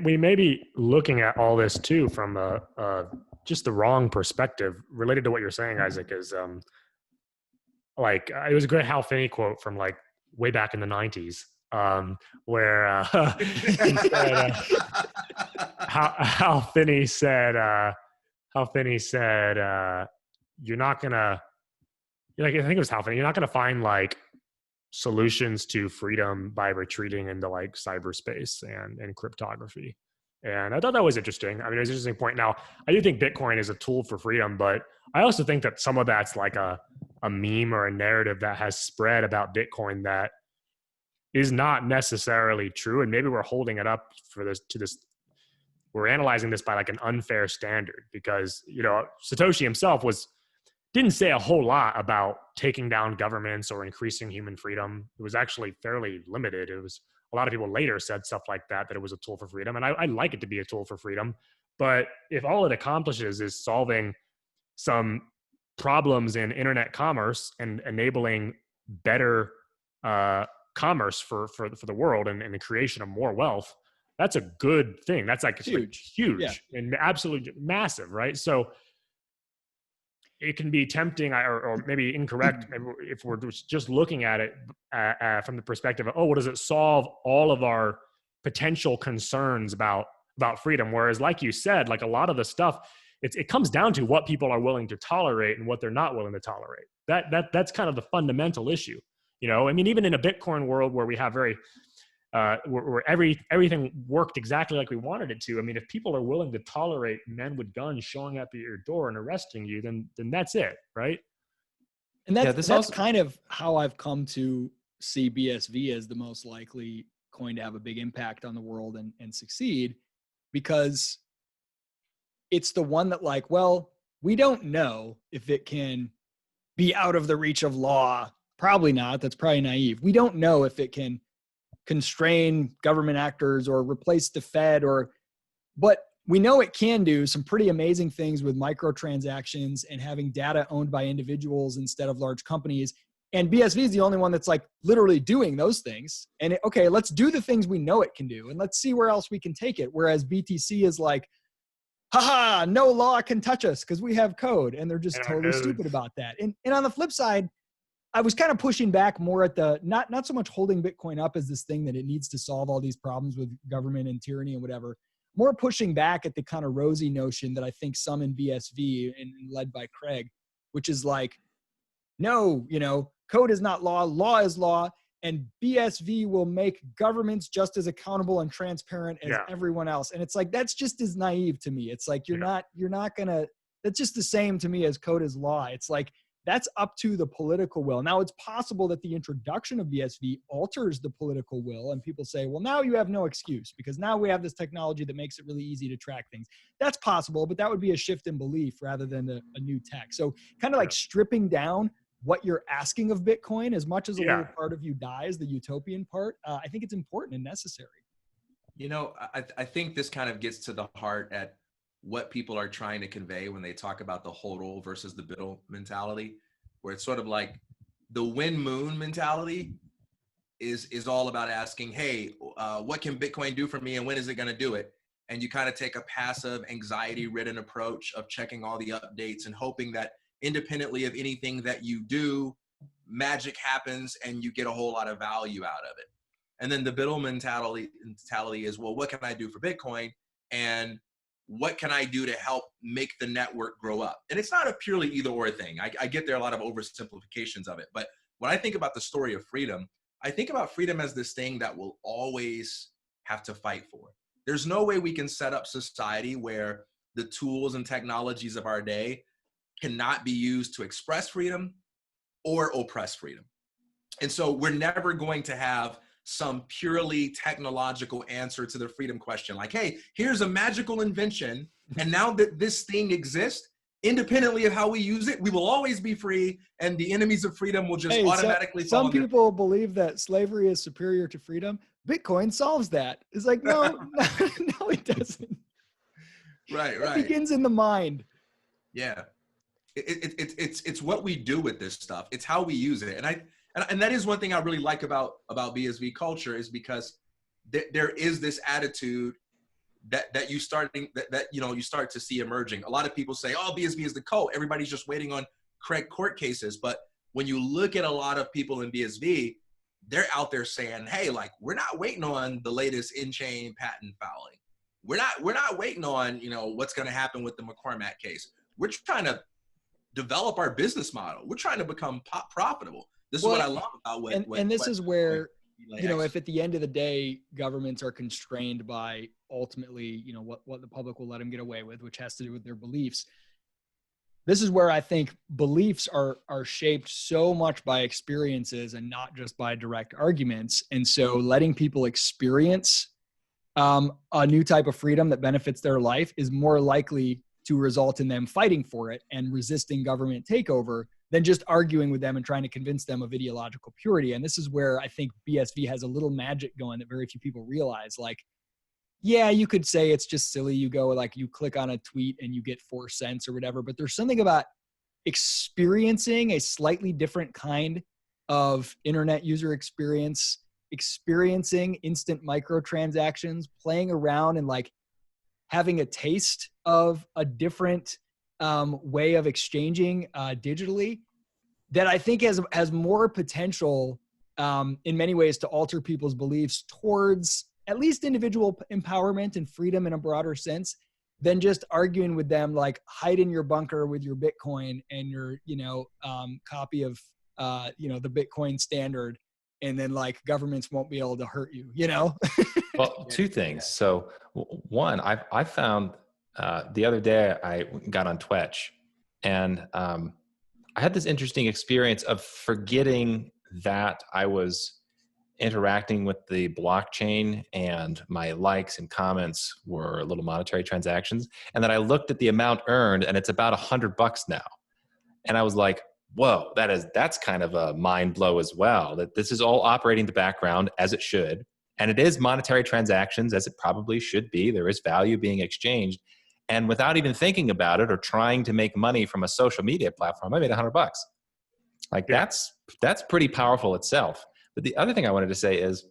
we may be looking at all this too from just the wrong perspective related to what you're saying, Isaac, is it was a great Hal Finney quote from like way back in the 90s, where Hal Finney said, you're not gonna, I think it was Hal Finney, you're not gonna find like solutions to freedom by retreating into like cyberspace and cryptography. And I thought that was interesting. I mean, it was an interesting point. Now, I do think Bitcoin is a tool for freedom, but I also think that some of that's like a meme or a narrative that has spread about Bitcoin that is not necessarily true. And maybe we're holding it up we're analyzing this by like an unfair standard because, Satoshi himself didn't say a whole lot about taking down governments or increasing human freedom. It was actually fairly limited. It was a lot of people later said stuff like that it was a tool for freedom. And I like it to be a tool for freedom. But if all it accomplishes is solving some problems in internet commerce and enabling better commerce for the world and the creation of more wealth, that's a good thing. That's like huge yeah. And absolutely massive, right? So it can be tempting or maybe incorrect if we're just looking at it from the perspective of, well, does it solve all of our potential concerns about freedom? Whereas like you said, like a lot of the stuff, it comes down to what people are willing to tolerate and what they're not willing to tolerate. That's kind of the fundamental issue. I mean, even in a Bitcoin world where we have very where everything worked exactly like we wanted it to. I mean, if people are willing to tolerate men with guns showing up at your door and arresting you, then that's it, right? And Yeah, that's this also kind of how I've come to see BSV as the most likely coin to have a big impact on the world and succeed, because it's the one that, like, well, we don't know if it can be out of the reach of law. Probably not. That's probably naive. We don't know if it can constrain government actors or replace the Fed, but we know it can do some pretty amazing things with microtransactions and having data owned by individuals instead of large companies. And BSV is the only one that's like literally doing those things. And okay, let's do the things we know it can do, and let's see where else we can take it. Whereas BTC is like, haha, no law can touch us because we have code. And they're just totally stupid about that. And on the flip side, I was kind of pushing back more at the, not so much holding Bitcoin up as this thing that it needs to solve all these problems with government and tyranny and whatever, more pushing back at the kind of rosy notion that I think some in BSV and led by Craig, which is like, no, code is not law, law is law, and BSV will make governments just as accountable and transparent as everyone else. And it's like, that's just as naive to me. It's like, you're not gonna, that's just the same to me as code is law. It's like, that's up to the political will. Now, it's possible that the introduction of BSV alters the political will, and people say, well, now you have no excuse because now we have this technology that makes it really easy to track things. That's possible, but that would be a shift in belief rather than a new tech. So kind of like stripping down what you're asking of Bitcoin, as much as a little part of you dies, the utopian part, I think it's important and necessary. I think this kind of gets to the heart at what people are trying to convey when they talk about the HODL versus the BUIDL mentality, where it's sort of like the win-moon mentality is all about asking, hey, what can Bitcoin do for me and when is it going to do it? And you kind of take a passive, anxiety-ridden approach of checking all the updates and hoping that independently of anything that you do, magic happens and you get a whole lot of value out of it. And then the BUIDL mentality is, well, what can I do for Bitcoin? And what can I do to help make the network grow up? And it's not a purely either or thing. I get there are a lot of oversimplifications of it. But when I think about the story of freedom, I think about freedom as this thing that we'll always have to fight for. There's no way we can set up society where the tools and technologies of our day cannot be used to express freedom or oppress freedom. And so we're never going to have some purely technological answer to the freedom question. Like, hey, here's a magical invention. And now that this thing exists, independently of how we use it, we will always be free. And the enemies of freedom will just automatically fall. Some people believe that slavery is superior to freedom. Bitcoin solves that. It's like, no, no, it doesn't. Right. It begins in the mind. Yeah. It's what we do with this stuff. It's how we use it. And that is one thing I really like about BSV culture, is because there is this attitude that you start to see emerging. A lot of people say, oh, BSV is the cult. Everybody's just waiting on Craig court cases. But when you look at a lot of people in BSV, they're out there saying, hey, like, we're not waiting on the latest in-chain patent filing. We're not waiting on, what's going to happen with the McCormack case. We're trying to develop our business model. We're trying to become profitable. This is what I love about this is where, if at the end of the day, governments are constrained by ultimately, what the public will let them get away with, which has to do with their beliefs. This is where I think beliefs are shaped so much by experiences and not just by direct arguments. And so letting people experience a new type of freedom that benefits their life is more likely to result in them fighting for it and resisting government takeover than just arguing with them and trying to convince them of ideological purity. And this is where I think BSV has a little magic going that very few people realize. Like, yeah, you could say it's just silly. You go, like, you click on a tweet and you get 4 cents or whatever, but there's something about experiencing a slightly different kind of internet user experience, experiencing instant microtransactions, playing around and like having a taste of a different way of exchanging digitally, that I think has more potential in many ways to alter people's beliefs towards at least individual empowerment and freedom in a broader sense than just arguing with them, like, hide in your bunker with your Bitcoin and your copy of the Bitcoin standard and then like governments won't be able to hurt you, you know? Well, two things. So one, I found the other day I got on Twitch, and I had this interesting experience of forgetting that I was interacting with the blockchain and my likes and comments were little monetary transactions, and then I looked at the amount earned and it's about $100 now. And I was like, whoa, that's kind of a mind blow as well, that this is all operating in the background as it should. And it is monetary transactions as it probably should be. There is value being exchanged. And without even thinking about it or trying to make money from a social media platform, I made $100. Like that's pretty powerful itself. But the other thing I wanted to say is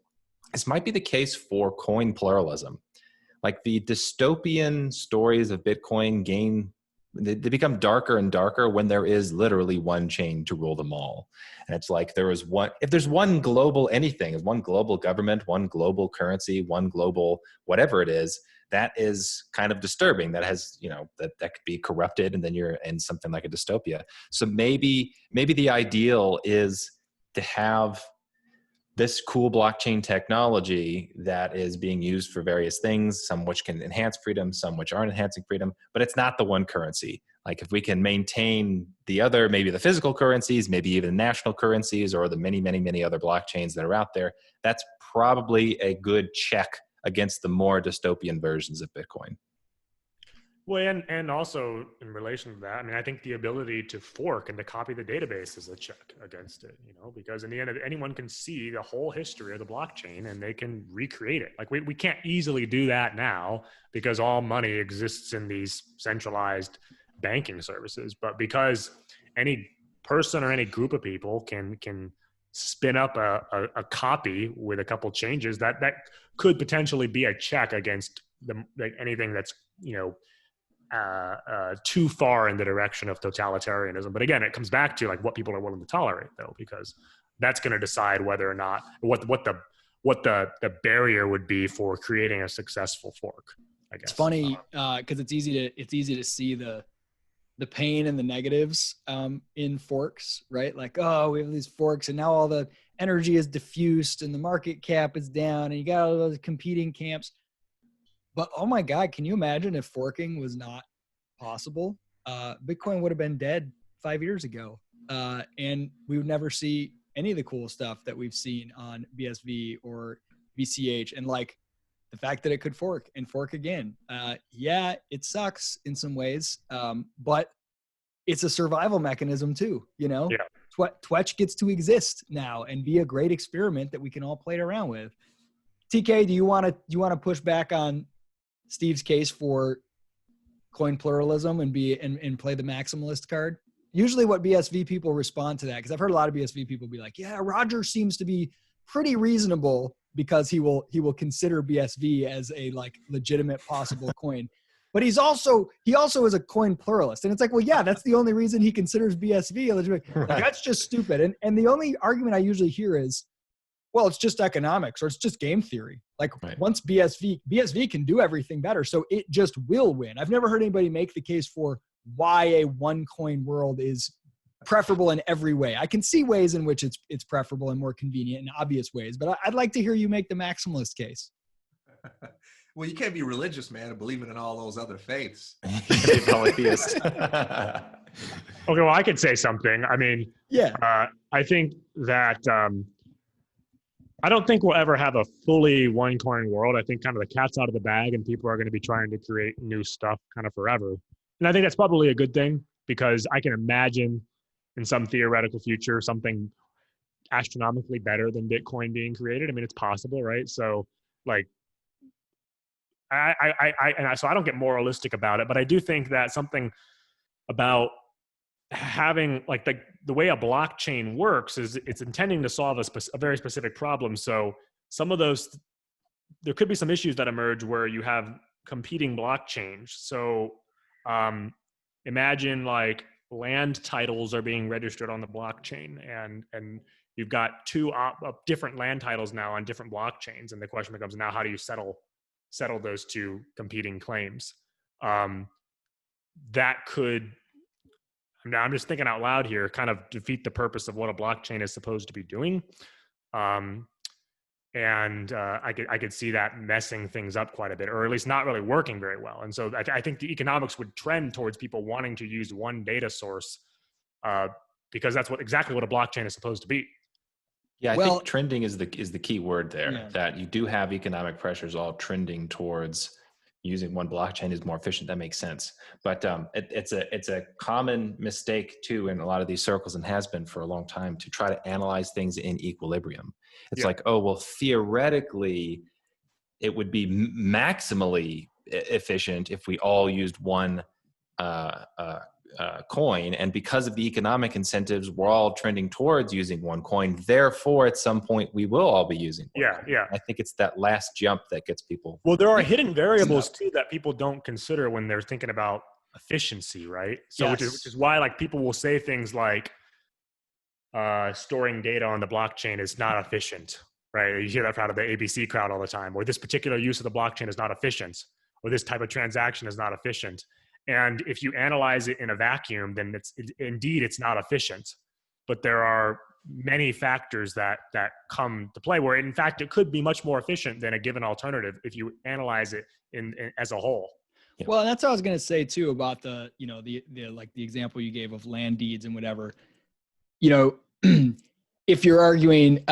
this might be the case for coin pluralism. Like the dystopian stories of Bitcoin they become darker and darker when there is literally one chain to rule them all. And it's like if there's one global anything, one global government, one global currency, one global whatever it is, that is kind of disturbing. That has, that could be corrupted, and then you're in something like a dystopia. So maybe the ideal is to have this cool blockchain technology that is being used for various things, some which can enhance freedom, some which aren't enhancing freedom, but it's not the one currency. Like if we can maintain the other, maybe the physical currencies, maybe even national currencies, or the many, many, many other blockchains that are out there, that's probably a good check against the more dystopian versions of Bitcoin. Well, and also in relation to that, I mean, I think the ability to fork and to copy the database is a check against it, because in the end, anyone can see the whole history of the blockchain and they can recreate it. Like we can't easily do that now because all money exists in these centralized banking services. But because any person or any group of people can spin up a copy with a couple changes, that could potentially be a check against anything that's, too far in the direction of totalitarianism. But again, it comes back to like what people are willing to tolerate, though, because that's going to decide whether or not what the barrier would be for creating a successful fork, I guess. It's funny because it's easy to see the pain and the negatives in forks, right? Like, oh, we have these forks and now all the energy is diffused and the market cap is down and you got all those competing camps. But oh my God, can you imagine if forking was not possible? Bitcoin would have been dead 5 years ago. And we would never see any of the cool stuff that we've seen on BSV or VCH. And like the fact that it could fork and fork again. Yeah, it sucks in some ways, but it's a survival mechanism too, Yeah. Twetch gets to exist now and be a great experiment that we can all play around with. TK, do you want to push back on Steve's case for coin pluralism and play the maximalist card? Usually what BSV people respond to that, because I've heard a lot of BSV people be like, yeah, Roger seems to be pretty reasonable because he will consider BSV as a like legitimate possible coin. But he also is a coin pluralist. And it's like, well, yeah, that's the only reason he considers BSV a legitimate. Like, that's just stupid. And the only argument I usually hear is, well, it's just economics or it's just game theory. Like right. Once BSV can do everything better, so it just will win. I've never heard anybody make the case for why a one coin world is preferable in every way. I can see ways in which it's preferable and more convenient in obvious ways, but I'd like to hear you make the maximalist case. Well, you can't be religious, man, and believing in all those other faiths. Polytheist. Okay, well, I could say something. I mean, yeah, I think that I don't think we'll ever have a fully one coin world. I think kind of the cat's out of the bag and people are going to be trying to create new stuff kind of forever. And I think that's probably a good thing because I can imagine in some theoretical future something astronomically better than Bitcoin being created. I mean, it's possible, right? So like, so I don't get moralistic about it, but I do think that something about having like the way a blockchain works is it's intending to solve a very specific problem. So some of those, there could be some issues that emerge where you have competing blockchains. So imagine like land titles are being registered on the blockchain and you've got two different land titles now on different blockchains. And the question becomes now, how do you settle those two competing claims? That could, now I'm just thinking out loud here, kind of defeat the purpose of what a blockchain is supposed to be doing. I could see that messing things up quite a bit, or at least not really working very well. And so I think the economics would trend towards people wanting to use one data source, because that's exactly what a blockchain is supposed to be. Yeah, I Well, think trending is the key word there. yeah. That you do have economic pressures all trending towards using one blockchain is more efficient. That makes sense. But it's a common mistake too in a lot of these circles, and has been for a long time, to try to analyze things in equilibrium. It's Yeah. like, oh well, theoretically, it would be maximally efficient if we all used one uh, uh, coin, and because of the economic incentives, we're all trending towards using one coin. Therefore, at some point, we will all be using one Yeah, coin. yeah. I think it's that last jump that gets people. Well, there are hidden variables too that people don't consider when they're thinking about efficiency, right? So which Yes. is why like people will say things like storing data on the blockchain is not efficient, right? You hear that out of the ABC crowd all the time, or this particular use of the blockchain is not efficient, or this type of transaction is not efficient. And if you analyze it in a vacuum, then indeed it's not efficient. But there are many factors that come to play where, in fact, it could be much more efficient than a given alternative if you analyze it in as a whole. Yeah. Well, and that's what I was going to say too about the, you know, the like the example you gave of land deeds and whatever. You know, if you're arguing,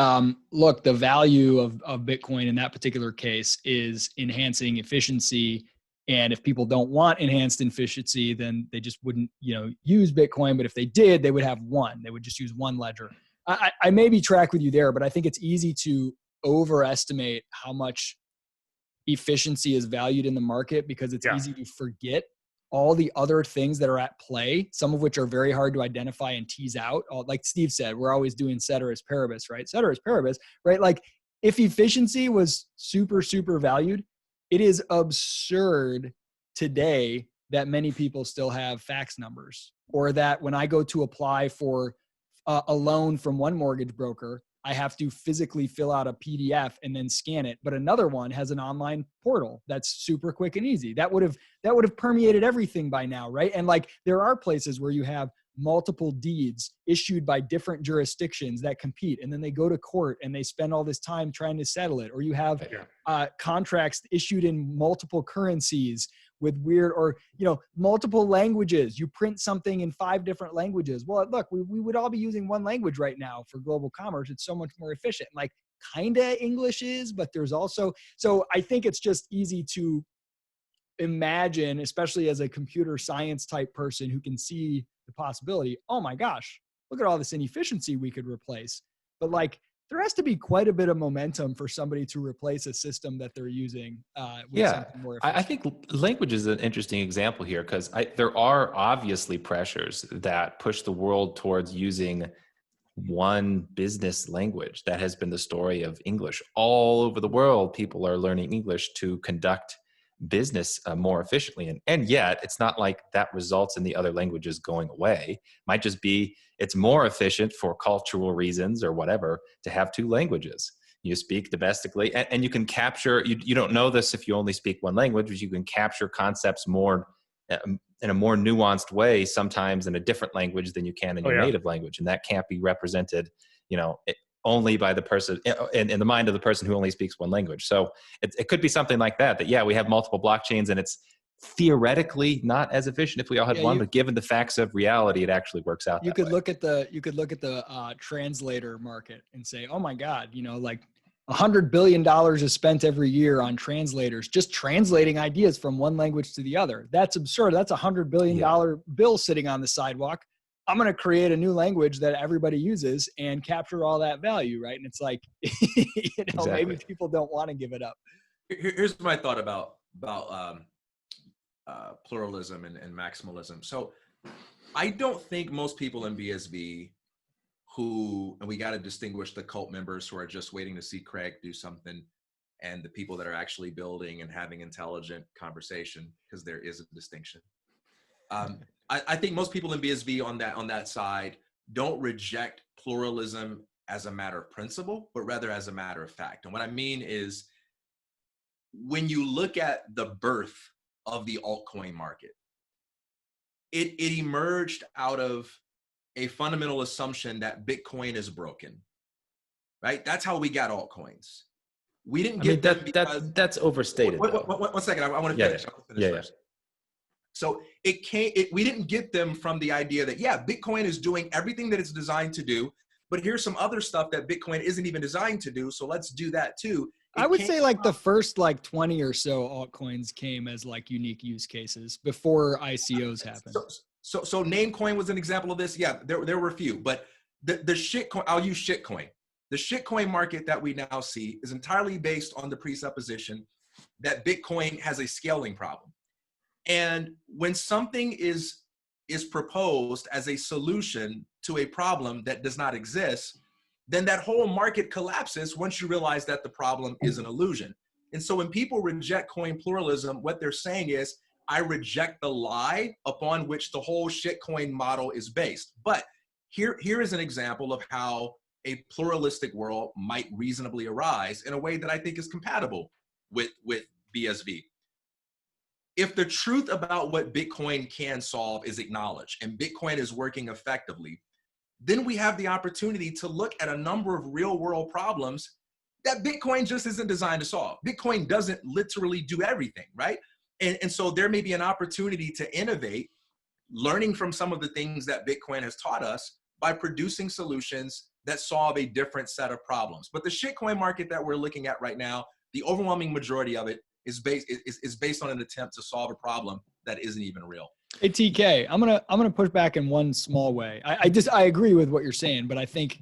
look, the value of Bitcoin in that particular case is enhancing efficiency, and if people don't want enhanced efficiency, then they just wouldn't, you know, use Bitcoin. But if they did, they would have one. They would just use one ledger. I maybe track with you there, but I think it's easy to overestimate how much efficiency is valued in the market, because it's easy to forget all the other things that are at play, some of which are very hard to identify and tease out. Like Steve said, we're always doing ceteris paribus, right? Ceteris paribus, right? Like if efficiency was super, super valued, it is absurd today that many people still have fax numbers, or that when I go to apply for a loan from one mortgage broker, I have to physically fill out a PDF and then scan it. But another one has an online portal that's super quick and easy. That would have permeated everything by now, right? And like there are places where you have multiple deeds issued by different jurisdictions that compete, and then they go to court and they spend all this time trying to settle it. Or you have contracts issued in multiple currencies with weird, or, you know, multiple languages. You print something in 5 different languages. Well, look, we would all be using one language right now for global commerce. It's so much more efficient. Like kinda English is, but there's also, so I think it's just easy to imagine, especially as a computer science type person who can see the possibility, oh my gosh, look at all this inefficiency we could replace. But like, there has to be quite a bit of momentum for somebody to replace a system that they're using with something more efficient. I think language is an interesting example here, because there are obviously pressures that push the world towards using one business language. That has been the story of English. All over the world, people are learning English to conduct business more efficiently. And yet it's not like that results in the other languages going away. Might just be it's more efficient for cultural reasons or whatever to have 2 languages. You speak domestically, and you can capture, you don't know this if you only speak one language, but you can capture concepts more in a more nuanced way sometimes in a different language than you can in your native language. And that can't be represented, you know, only by the person in the mind of the person who only speaks one language. So it could be something like that, yeah, we have multiple blockchains and it's theoretically not as efficient if we all had one, but given the facts of reality, it actually works out. You could look at the translator market and say, oh my God, you know, like $100 billion is spent every year on translators, just translating ideas from one language to the other. That's absurd. That's $100 billion bill sitting on the sidewalk. I'm going to create a new language that everybody uses and capture all that value, right? And it's like, you know, maybe people don't want to give it up. Here's my thought about pluralism and maximalism. So I don't think most people in BSV who, and we got to distinguish the cult members who are just waiting to see Craig do something, and the people that are actually building and having intelligent conversation, because there is a distinction. I think most people in BSV on that side don't reject pluralism as a matter of principle, but rather as a matter of fact. And what I mean is, when you look at the birth of the altcoin market, it emerged out of a fundamental assumption that Bitcoin is broken. right? That's how we got altcoins. We didn't I mean, get them because that's overstated. one second. I want to finish. I want to finish first. So we didn't get them from the idea that, yeah, Bitcoin is doing everything that it's designed to do, but here's some other stuff that Bitcoin isn't even designed to do. So let's do that too. I would say like the first like 20 or so altcoins came as like unique use cases before ICOs happened. So Namecoin was an example of this. Yeah, there were a few, but the shitcoin, I'll use shitcoin. The shitcoin market that we now see is entirely based on the presupposition that Bitcoin has a scaling problem. And when something is proposed as a solution to a problem that does not exist, then that whole market collapses once you realize that the problem is an illusion. And so when people reject coin pluralism, what they're saying is, I reject the lie upon which the whole shitcoin model is based. But here is an example of how a pluralistic world might reasonably arise in a way that I think is compatible with BSV. If the truth about what Bitcoin can solve is acknowledged and Bitcoin is working effectively, then we have the opportunity to look at a number of real world problems that Bitcoin just isn't designed to solve. Bitcoin doesn't literally do everything, right? And so there may be an opportunity to innovate, learning from some of the things that Bitcoin has taught us by producing solutions that solve a different set of problems. But the shitcoin market that we're looking at right now, the overwhelming majority of it is based on an attempt to solve a problem that isn't even real. Hey TK, I'm gonna push back in one small way. I agree with what you're saying, but I think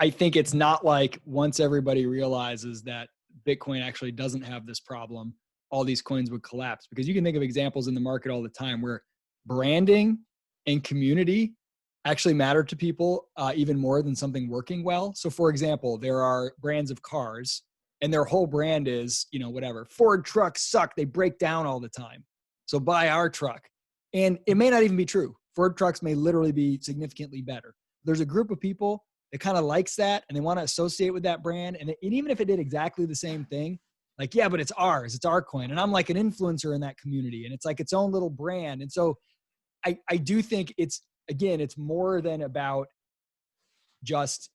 it's not like once everybody realizes that Bitcoin actually doesn't have this problem, all these coins would collapse. Because you can think of examples in the market all the time where branding and community actually matter to people even more than something working well. So for example, there are brands of cars and their whole brand is, whatever, Ford trucks suck, they break down all the time, so buy our truck. And it may not even be true. Ford trucks may literally be significantly better. There's a group of people that kind of likes that and they want to associate with that brand. And even if it did exactly the same thing, like, yeah, but it's ours, it's our coin. And I'm like an influencer in that community and it's like its own little brand. And so I do think it's more than about just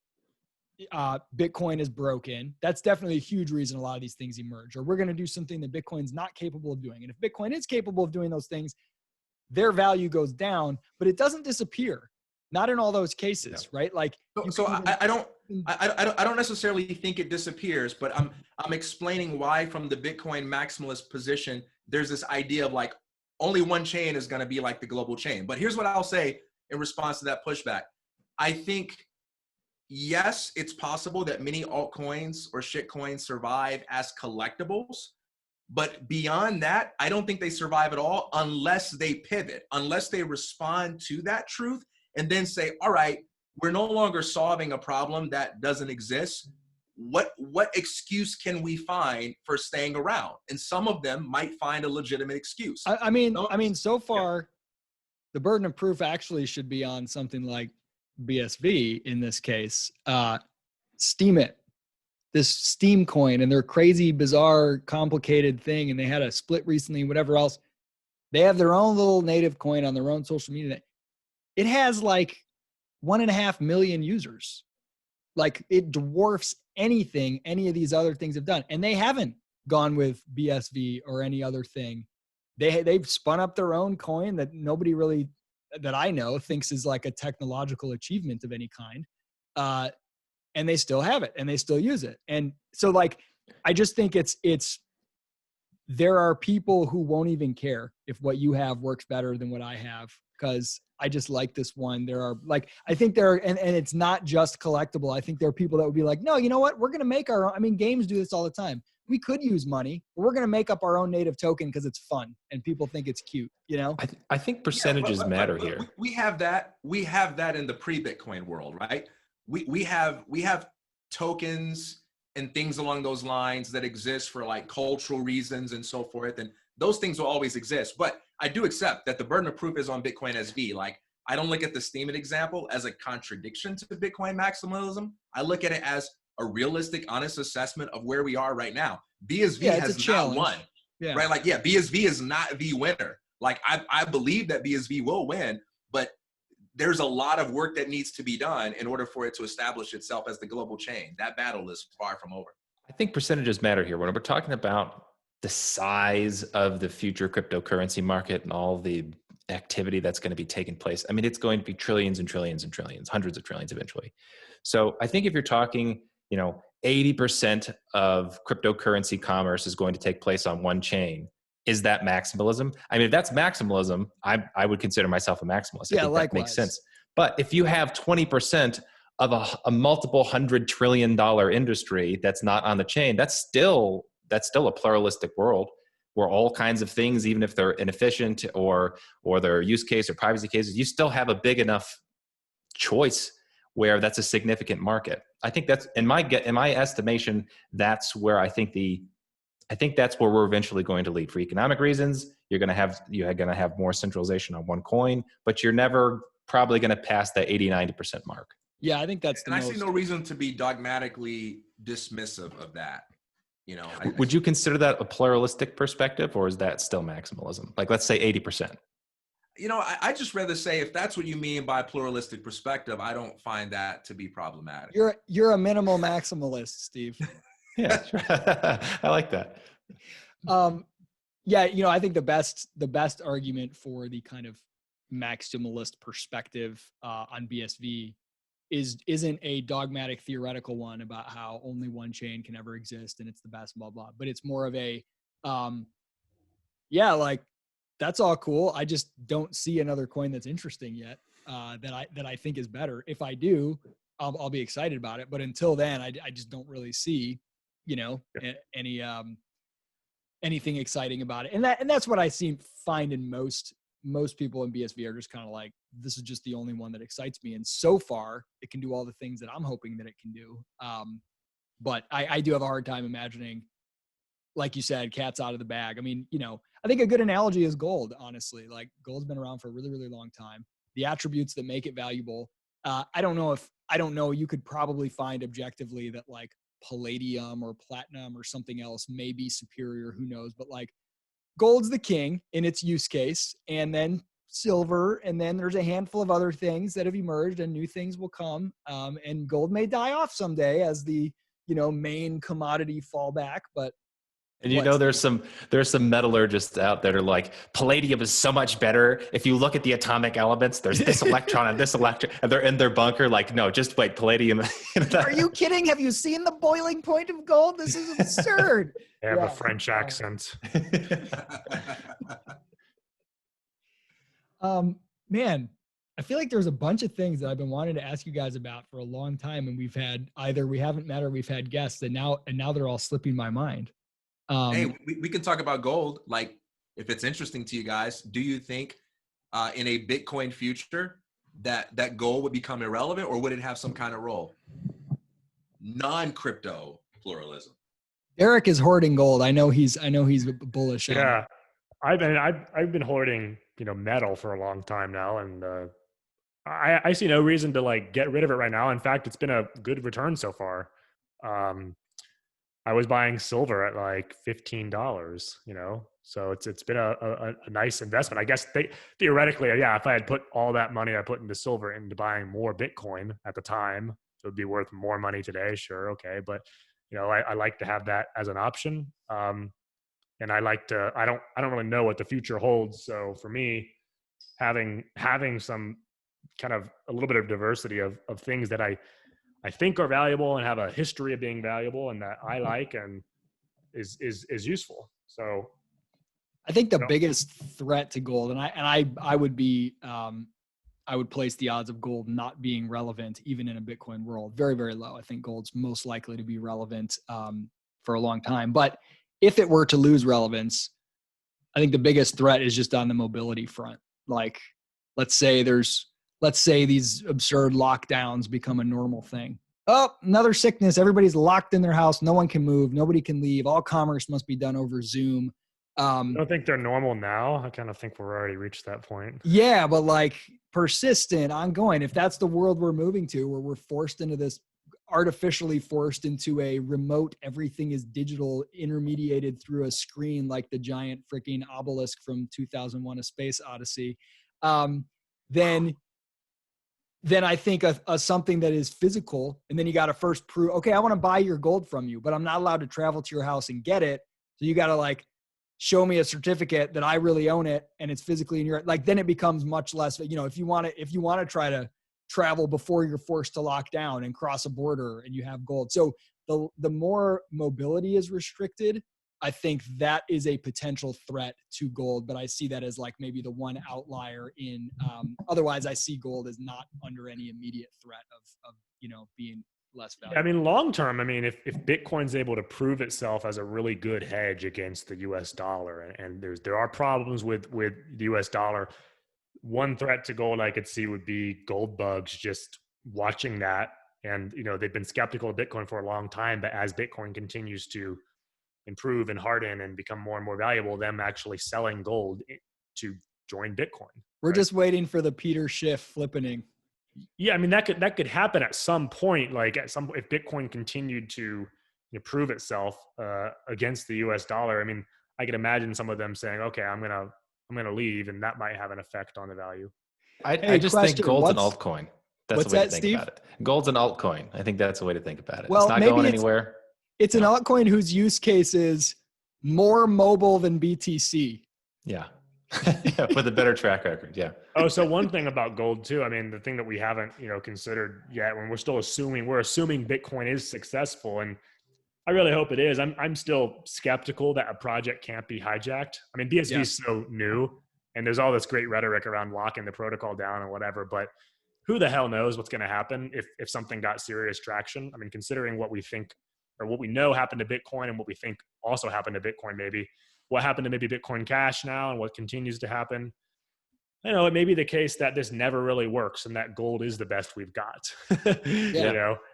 Bitcoin is broken. That's definitely a huge reason a lot of these things emerge, or we're going to do something that Bitcoin's not capable of doing. And if Bitcoin is capable of doing those things, their value goes down, but it doesn't disappear. Not in all those cases, right? Like, I don't necessarily think it disappears, but I'm explaining why from the Bitcoin maximalist position, there's this idea of like only one chain is going to be like the global chain. But here's what I'll say in response to that pushback. I think, yes, it's possible that many altcoins or shitcoins survive as collectibles. But beyond that, I don't think they survive at all unless they pivot, unless they respond to that truth and then say, all right, we're no longer solving a problem that doesn't exist. What excuse can we find for staying around? And some of them might find a legitimate excuse. I mean, so far, the burden of proof actually should be on something like BSV in this case. Steam it. This Steam coin and their crazy, bizarre, complicated thing. And they had a split recently, whatever else. They have their own little native coin on their own social media. It has like 1.5 million users. Like it dwarfs anything any of these other things have done. And they haven't gone with BSV or any other thing. They've spun up their own coin that nobody really, that I know, thinks is like a technological achievement of any kind. And they still have it and they still use it. And so like, I just think there are people who won't even care if what you have works better than what I have, because I just like this one. There are like, I think there are, and it's not just collectible. I think there are people that would be like, no, you know what? We're going to make our own. I mean, games do this all the time. We could use money, but we're going to make up our own native token because it's fun and people think it's cute, I think percentages matter here. We have that. We have that in the pre-Bitcoin world, right? We have tokens and things along those lines that exist for like cultural reasons and so forth. And those things will always exist. But I do accept that the burden of proof is on Bitcoin SV. Like, I don't look at the Steemit example as a contradiction to Bitcoin maximalism. I look at it as a realistic, honest assessment of where we are right now. BSV has not won, right? Like, BSV is not the winner. Like, I believe that BSV will win, but there's a lot of work that needs to be done in order for it to establish itself as the global chain. That battle is far from over. I think percentages matter here. When we're talking about the size of the future cryptocurrency market and all the activity that's going to be taking place, I mean, it's going to be trillions and trillions and trillions, hundreds of trillions eventually. So I think if you're talking, 80% of cryptocurrency commerce is going to take place on one chain, is that maximalism? I mean, if that's maximalism, I would consider myself a maximalist. I think that makes sense. But if you have 20% of a multiple $100 trillion industry that's not on the chain, that's still a pluralistic world where all kinds of things, even if they're inefficient or their use case or privacy cases, you still have a big enough choice where that's a significant market. I think that's in my estimation, that's where I think that's where we're eventually going to lead. For economic reasons, you're going to have more centralization on one coin, but you're never probably going to pass that 80-90% mark. Yeah, I think that's I see no reason to be dogmatically dismissive of that. Would you consider that a pluralistic perspective, or is that still maximalism? Like, let's say 80%. I just rather say, if that's what you mean by pluralistic perspective, I don't find that to be problematic. You're a minimal maximalist, Steve. Yeah, I like that. Yeah, I think the best argument for the kind of maximalist perspective on BSV isn't a dogmatic theoretical one about how only one chain can ever exist and it's the best, blah blah. But it's more of a, like, that's all cool. I just don't see another coin that's interesting yet that I think is better. If I do, I'll be excited about it. But until then, I just don't really see, anything exciting about it. And that's what I find in most people in BSV are just kind of like, this is just the only one that excites me. And so far it can do all the things that I'm hoping that it can do. But I do have a hard time imagining, like you said, cats out of the bag. I mean, I think a good analogy is gold, honestly. Like, gold's been around for a really, really long time. The attributes that make it valuable. I don't know. You could probably find objectively that like palladium or platinum or something else may be superior. Who knows? But like, gold's the king in its use case, and then silver, and then there's a handful of other things that have emerged, and new things will come. And gold may die off someday as the main commodity fallback, but. And there's some metallurgists out there that are like, palladium is so much better. If you look at the atomic elements, there's this electron and this electron, and they're in their bunker. Like, no, just wait, palladium. Are you kidding? Have you seen the boiling point of gold? This is absurd. They have a French accent. Man, I feel like there's a bunch of things that I've been wanting to ask you guys about for a long time, and we've had either we haven't met or we've had guests, and now they're all slipping my mind. Hey, we can talk about gold. Like, if it's interesting to you guys, do you think in a Bitcoin future that gold would become irrelevant, or would it have some kind of role? Non-crypto pluralism. Derek is hoarding gold. I know he's bullish. Yeah, I've been hoarding metal for a long time now, and I see no reason to like get rid of it right now. In fact, it's been a good return so far. I was buying silver at like $15, so it's been a nice investment. I guess theoretically, yeah, if I had put all that money I put into silver into buying more Bitcoin at the time, it would be worth more money today. Sure. Okay. But I like to have that as an option. And I don't really know what the future holds. So for me, having some kind of a little bit of diversity of things that I think are valuable and have a history of being valuable and that I like and is useful. So I think the biggest threat to gold, and I would be, I would place the odds of gold not being relevant even in a Bitcoin world very, very low. I think gold's most likely to be relevant for a long time. But if it were to lose relevance, I think the biggest threat is just on the mobility front. Like, let's say these absurd lockdowns become a normal thing. Oh, another sickness. Everybody's locked in their house. No one can move. Nobody can leave. All commerce must be done over Zoom. I don't think they're normal now. I kind of think we're already reached that point. Yeah, but like persistent, ongoing. If that's the world we're moving to, where we're artificially forced into a remote, everything is digital, intermediated through a screen like the giant freaking obelisk from 2001: A Space Odyssey, then then I think a something that is physical, and then you got to first prove, okay, I want to buy your gold from you, but I'm not allowed to travel to your house and get it. So you got to like show me a certificate that I really own it and it's physically in your, like, then it becomes much less, if you want to try to travel before you're forced to lock down and cross a border and you have gold. So the more mobility is restricted, I think that is a potential threat to gold, but I see that as like maybe the one outlier in, otherwise I see gold as not under any immediate threat of being less valuable. I mean, long term, I mean, if Bitcoin's able to prove itself as a really good hedge against the US dollar, and there are problems with the US dollar, one threat to gold I could see would be gold bugs just watching that. And, they've been skeptical of Bitcoin for a long time, but as Bitcoin continues to improve and harden and become more and more valuable, them actually selling gold to join Bitcoin. We're just waiting for the Peter Schiff flippening. Yeah, I mean that could happen at some point. Like if Bitcoin continued to prove itself against the U.S. dollar, I mean, I could imagine some of them saying, "Okay, I'm gonna leave," and that might have an effect on the value. I just think gold's an altcoin. That's the way to think about it. Gold's an altcoin. I think that's the way to think about it. Well, it's not going anywhere. It's an altcoin whose use case is more mobile than BTC. Yeah. With a better track record. Yeah. Oh, so one thing about gold too, I mean, the thing that we haven't, considered yet, when we're assuming Bitcoin is successful, and I really hope it is. I'm still skeptical that a project can't be hijacked. I mean, BSV is so new, and there's all this great rhetoric around locking the protocol down and whatever, but who the hell knows what's going to happen if something got serious traction? I mean, considering what we think or what we know happened to Bitcoin and what we think also happened to Bitcoin, maybe what happened to maybe Bitcoin Cash now and what continues to happen. It may be the case that this never really works and that gold is the best we've got,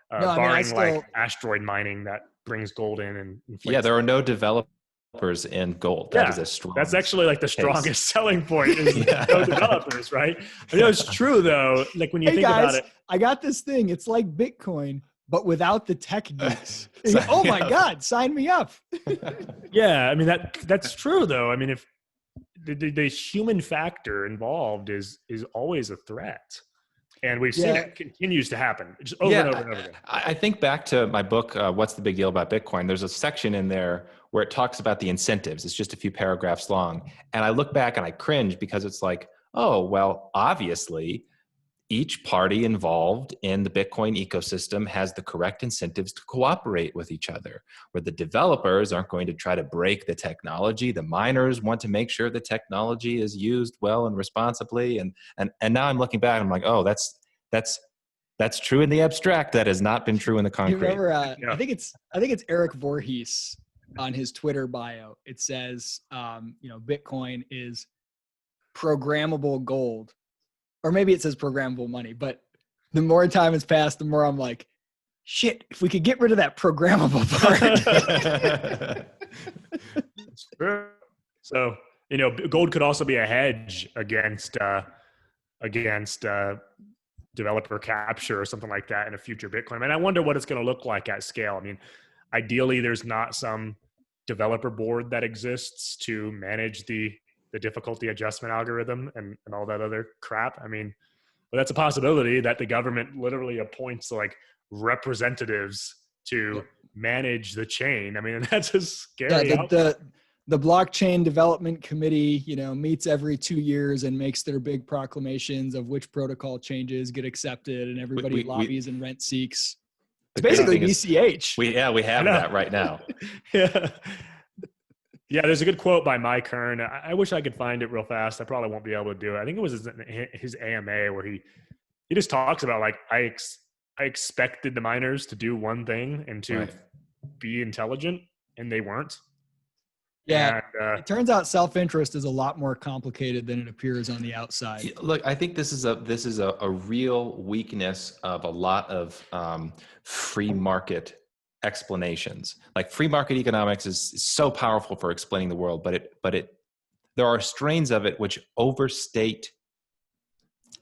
barring like asteroid mining that brings gold in and inflates. Yeah, there are no developers in gold. That is a strong. That's actually like the strongest selling point is no developers, right? It's true though. Like when you think about it, I got this thing. It's like Bitcoin, but without the tech geeks. Oh my God, sign me up. Yeah, I mean that's true though. I mean, if the human factor involved is always a threat, and we've seen it continues to happen just over and over and over again. I think back to my book, What's the Big Deal About Bitcoin? There's a section in there where it talks about the incentives. It's just a few paragraphs long, and I look back and I cringe because it's like, oh well, obviously each party involved in the Bitcoin ecosystem has the correct incentives to cooperate with each other, where the developers aren't going to try to break the technology. The miners want to make sure the technology is used well and responsibly. And now I'm looking back and I'm like, oh, that's true in the abstract. That has not been true in the concrete. You remember, I think it's Eric Voorhees on his Twitter bio. It says, Bitcoin is programmable gold. Or maybe it says programmable money, but the more time has passed, the more I'm like, shit, if we could get rid of that programmable part. True. So, gold could also be a hedge against developer capture or something like that in a future Bitcoin. I mean, I wonder what it's going to look like at scale. I mean, ideally, there's not some developer board that exists to manage the difficulty adjustment algorithm and all that other crap. I mean, but that's a possibility that the government literally appoints like representatives to manage the chain. I mean, that's a scary. The blockchain development committee, meets every 2 years and makes their big proclamations of which protocol changes get accepted, and everybody lobbies and rent seeks. It's basically BCH. We have that right now. Yeah. Yeah, there's a good quote by Mike Hearn. I wish I could find it real fast. I probably won't be able to do it. I think it was his AMA where he just talks about like, I expected the miners to do one thing and to be intelligent, and they weren't. Yeah, and, it turns out self-interest is a lot more complicated than it appears on the outside. Look, I think this is a real weakness of a lot of free market explanations. Like free market economics is so powerful for explaining the world, but there are strains of it which overstate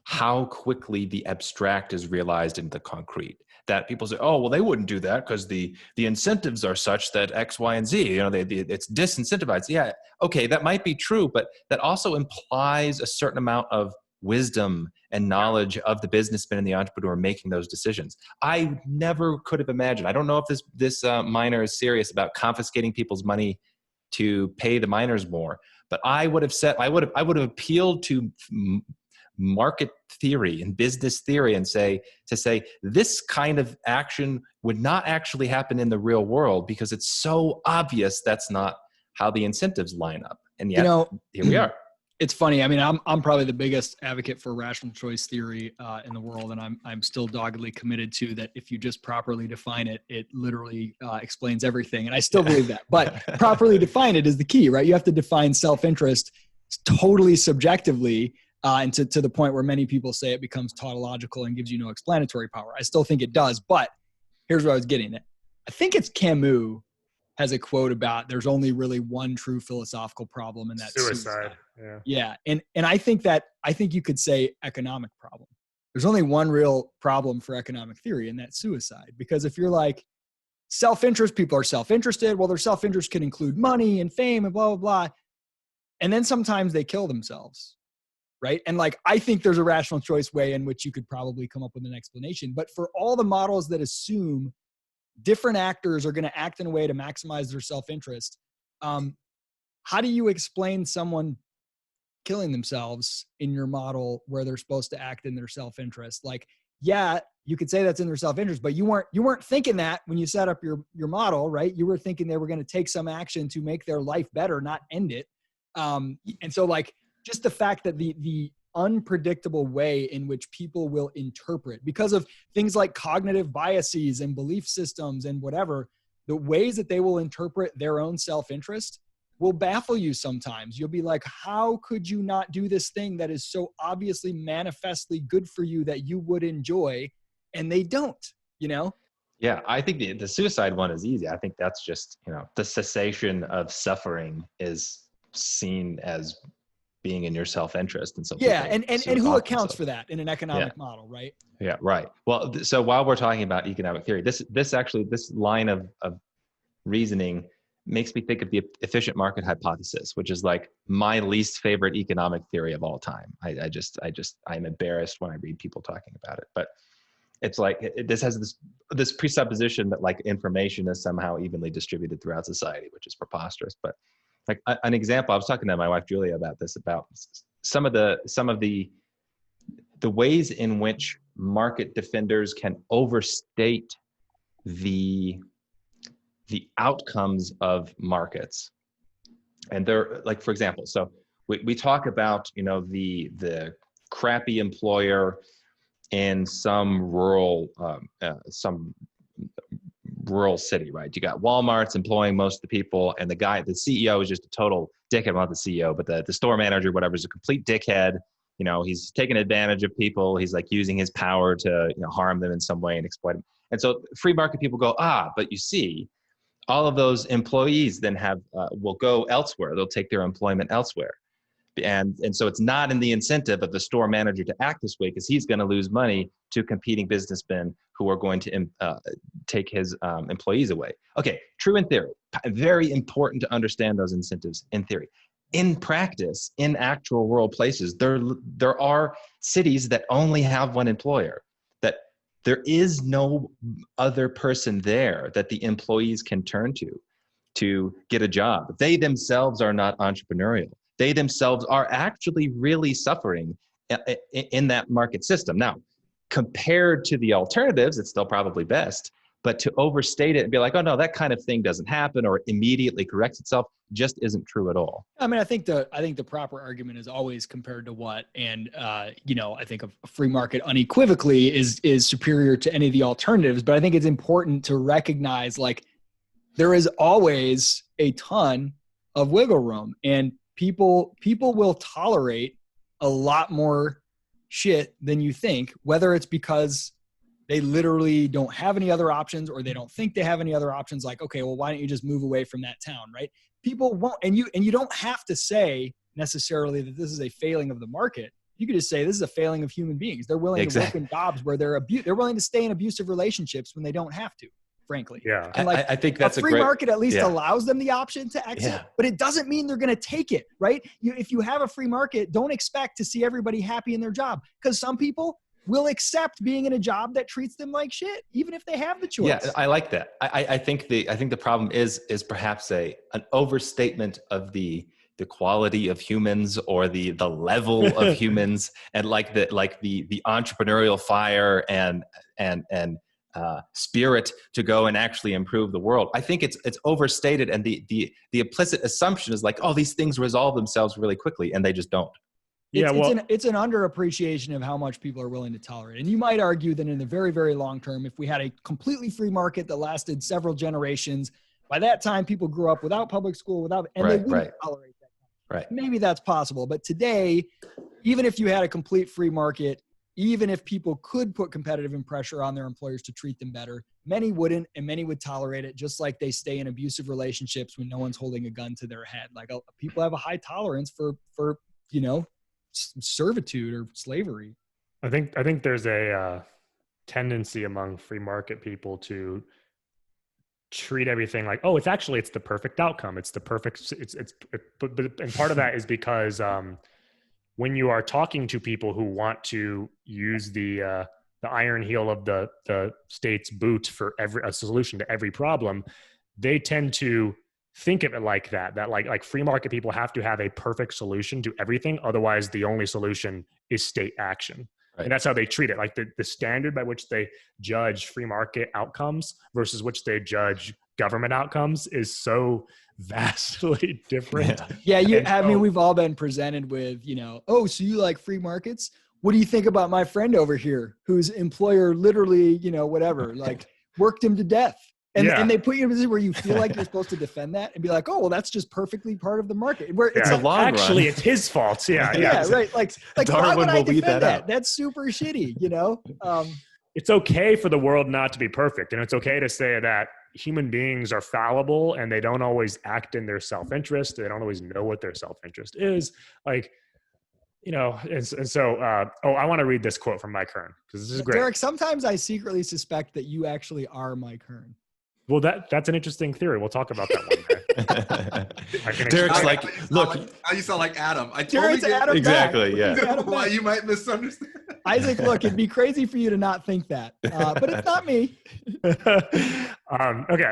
how quickly the abstract is realized into the concrete. That people say, oh, well, they wouldn't do that because the incentives are such that X, Y, and Z, it's disincentivized. Yeah, okay, that might be true, but that also implies a certain amount of wisdom and knowledge of the businessman and the entrepreneur making those decisions. I never could have imagined. I don't know if this miner is serious about confiscating people's money to pay the miners more, but I would have appealed to market theory and business theory and say this kind of action would not actually happen in the real world because it's so obvious that's not how the incentives line up. And yet, here we are. It's funny. I mean, I'm probably the biggest advocate for rational choice theory in the world, and I'm still doggedly committed to that. If you just properly define it, it literally explains everything, and I still believe that. But properly define it is the key, right? You have to define self-interest totally subjectively, and to the point where many people say it becomes tautological and gives you no explanatory power. I still think it does, but here's what I was getting at. I think it's Camus has a quote about there's only really one true philosophical problem, and that's suicide. Yeah. And I think you could say economic problem. There's only one real problem for economic theory, and that's suicide. Because if you're like self-interest, people are self-interested. Well, their self-interest can include money and fame and blah, blah, blah. And then sometimes they kill themselves. Right. And like, I think there's a rational choice way in which you could probably come up with an explanation, but for all the models that assume different actors are going to act in a way to maximize their self-interest, how do you explain someone killing themselves in your model where they're supposed to act in their self-interest? Like, yeah, you could say that's in their self-interest, but you weren't thinking that when you set up your model, right? You were thinking they were going to take some action to make their life better, not end it. And so like, just the fact that the unpredictable way in which people will interpret, because of things like cognitive biases and belief systems and whatever, the ways that they will interpret their own self-interest will baffle you sometimes. You'll be like, how could you not do this thing that is so obviously manifestly good for you that you would enjoy? And they don't, Yeah, I think the suicide one is easy. I think that's just, the cessation of suffering is seen as being in your self-interest. And so and who accounts for that in an economic model, right? Yeah, right. Well, so while we're talking about economic theory, this line of reasoning makes me think of the efficient market hypothesis, which is like my least favorite economic theory of all time. I'm embarrassed when I read people talking about it, but it's like this has this presupposition that like information is somehow evenly distributed throughout society, which is preposterous. But like an example, I was talking to my wife Julia about this, about some of the ways in which market defenders can overstate the outcomes of markets. And they're like, for example, so we talk about the crappy employer in some rural city, right? You got Walmart's employing most of the people, and the CEO is just a total dickhead. Well, not the CEO, but the store manager, whatever, is a complete dickhead. He's taking advantage of people. He's like using his power to harm them in some way and exploit them. And so free market people go, but you see, all of those employees then will go elsewhere. They'll take their employment elsewhere. And so it's not in the incentive of the store manager to act this way because he's going to lose money to competing businessmen who are going to take his employees away. Okay, true in theory. Very important to understand those incentives in theory. In practice, in actual rural places, there are cities that only have one employer, that there is no other person there that the employees can turn to get a job. They themselves are not entrepreneurial. They themselves are actually really suffering in that market system. Now, compared to the alternatives, it's still probably best, but to overstate it and be like, oh no, that kind of thing doesn't happen or immediately corrects itself just isn't true at all. I mean, I think the proper argument is always compared to what, and I think a free market unequivocally is superior to any of the alternatives, but I think it's important to recognize like there is always a ton of wiggle room, and people will tolerate a lot more shit than you think, whether it's because they literally don't have any other options or they don't think they have any other options. Like, okay, well, why don't you just move away from that town, right? People won't, and you don't have to say necessarily that this is a failing of the market. You could just say this is a failing of human beings. They're willing to work in jobs where they're willing to stay in abusive relationships when they don't have to. frankly. Yeah. And like I think that's a free market at least yeah. allows them the option to exit, Yeah. but it doesn't mean they're going to take it, right? If you have a free market, don't expect to see everybody happy in their job, because some people will accept being in a job that treats them like shit, even if they have the choice. Yeah, I like that. I think the problem is perhaps an overstatement of the quality of humans, or the level of humans, and like the entrepreneurial fire and spirit to go and actually improve the world. I think it's overstated, and the implicit assumption is like, oh, these things resolve themselves really quickly, and they just don't. It's an underappreciation of how much people are willing to tolerate. And you might argue that in the very, very long term, if we had a completely free market that lasted several generations, by that time people grew up without public school, and they wouldn't tolerate that. Right. Maybe that's possible. But today, even if you had a complete free market, even if people could put competitive and pressure on their employers to treat them better, many wouldn't, and many would tolerate it, just like they stay in abusive relationships when no one's holding a gun to their head. Like, people have a high tolerance for servitude or slavery. I think there's a tendency among free market people to treat everything like, oh, it's the perfect outcome. It's the perfect. And part of that is because when you are talking to people who want to use the iron heel of the state's boot for a solution to every problem, they tend to think of it like that like free market people have to have a perfect solution to everything. Otherwise, the only solution is state action. Right. And that's how they treat it. Like the standard by which they judge free market outcomes versus which they judge government outcomes is so vastly different. Yeah. We've all been presented with, oh, so you like free markets? What do you think about my friend over here whose employer literally, like worked him to death? And they put you in a position where you feel like you're supposed to defend that and be like, oh, well, that's just perfectly part of the market. Where it's a long run. Actually, it's his fault. Yeah, right. Like why would I defend that? That's super shitty, It's okay for the world not to be perfect. And it's okay to say that human beings are fallible and they don't always act in their self-interest. They don't always know what their self-interest is. Like, and so, I want to read this quote from Mike Hearn, because this is great. Derek, sometimes I secretly suspect that you actually are Mike Hearn. Well, that's an interesting theory. We'll talk about that one day. Derek's like, look. Now you sound like Adam. Derek's Adam. Exactly, yeah. Why you might misunderstand. Isaac, look, it'd be crazy for you to not think that, but it's not me. Okay.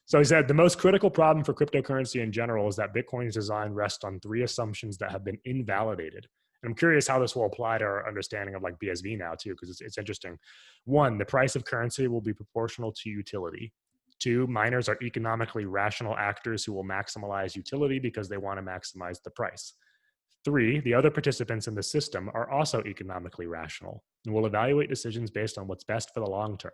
So he said, the most critical problem for cryptocurrency in general is that Bitcoin's design rests on 3 assumptions that have been invalidated. And I'm curious how this will apply to our understanding of like BSV now too, because it's interesting. 1, the price of currency will be proportional to utility. 2, miners are economically rational actors who will maximize utility because they want to maximize the price. 3, the other participants in the system are also economically rational and will evaluate decisions based on what's best for the long term.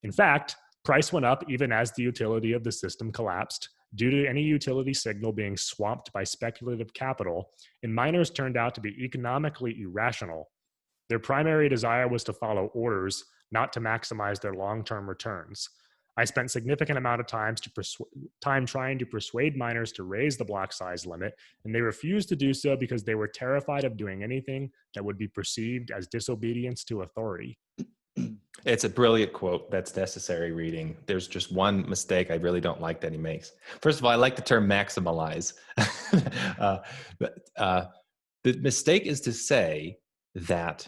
In fact, price went up even as the utility of the system collapsed due to any utility signal being swamped by speculative capital, and miners turned out to be economically irrational. Their primary desire was to follow orders, not to maximize their long-term returns. I spent significant amount of time trying to persuade miners to raise the block size limit, and they refused to do so because they were terrified of doing anything that would be perceived as disobedience to authority. It's a brilliant quote that's necessary reading. There's just one mistake I really don't like that he makes. First of all, I like the term maximize. The mistake is to say that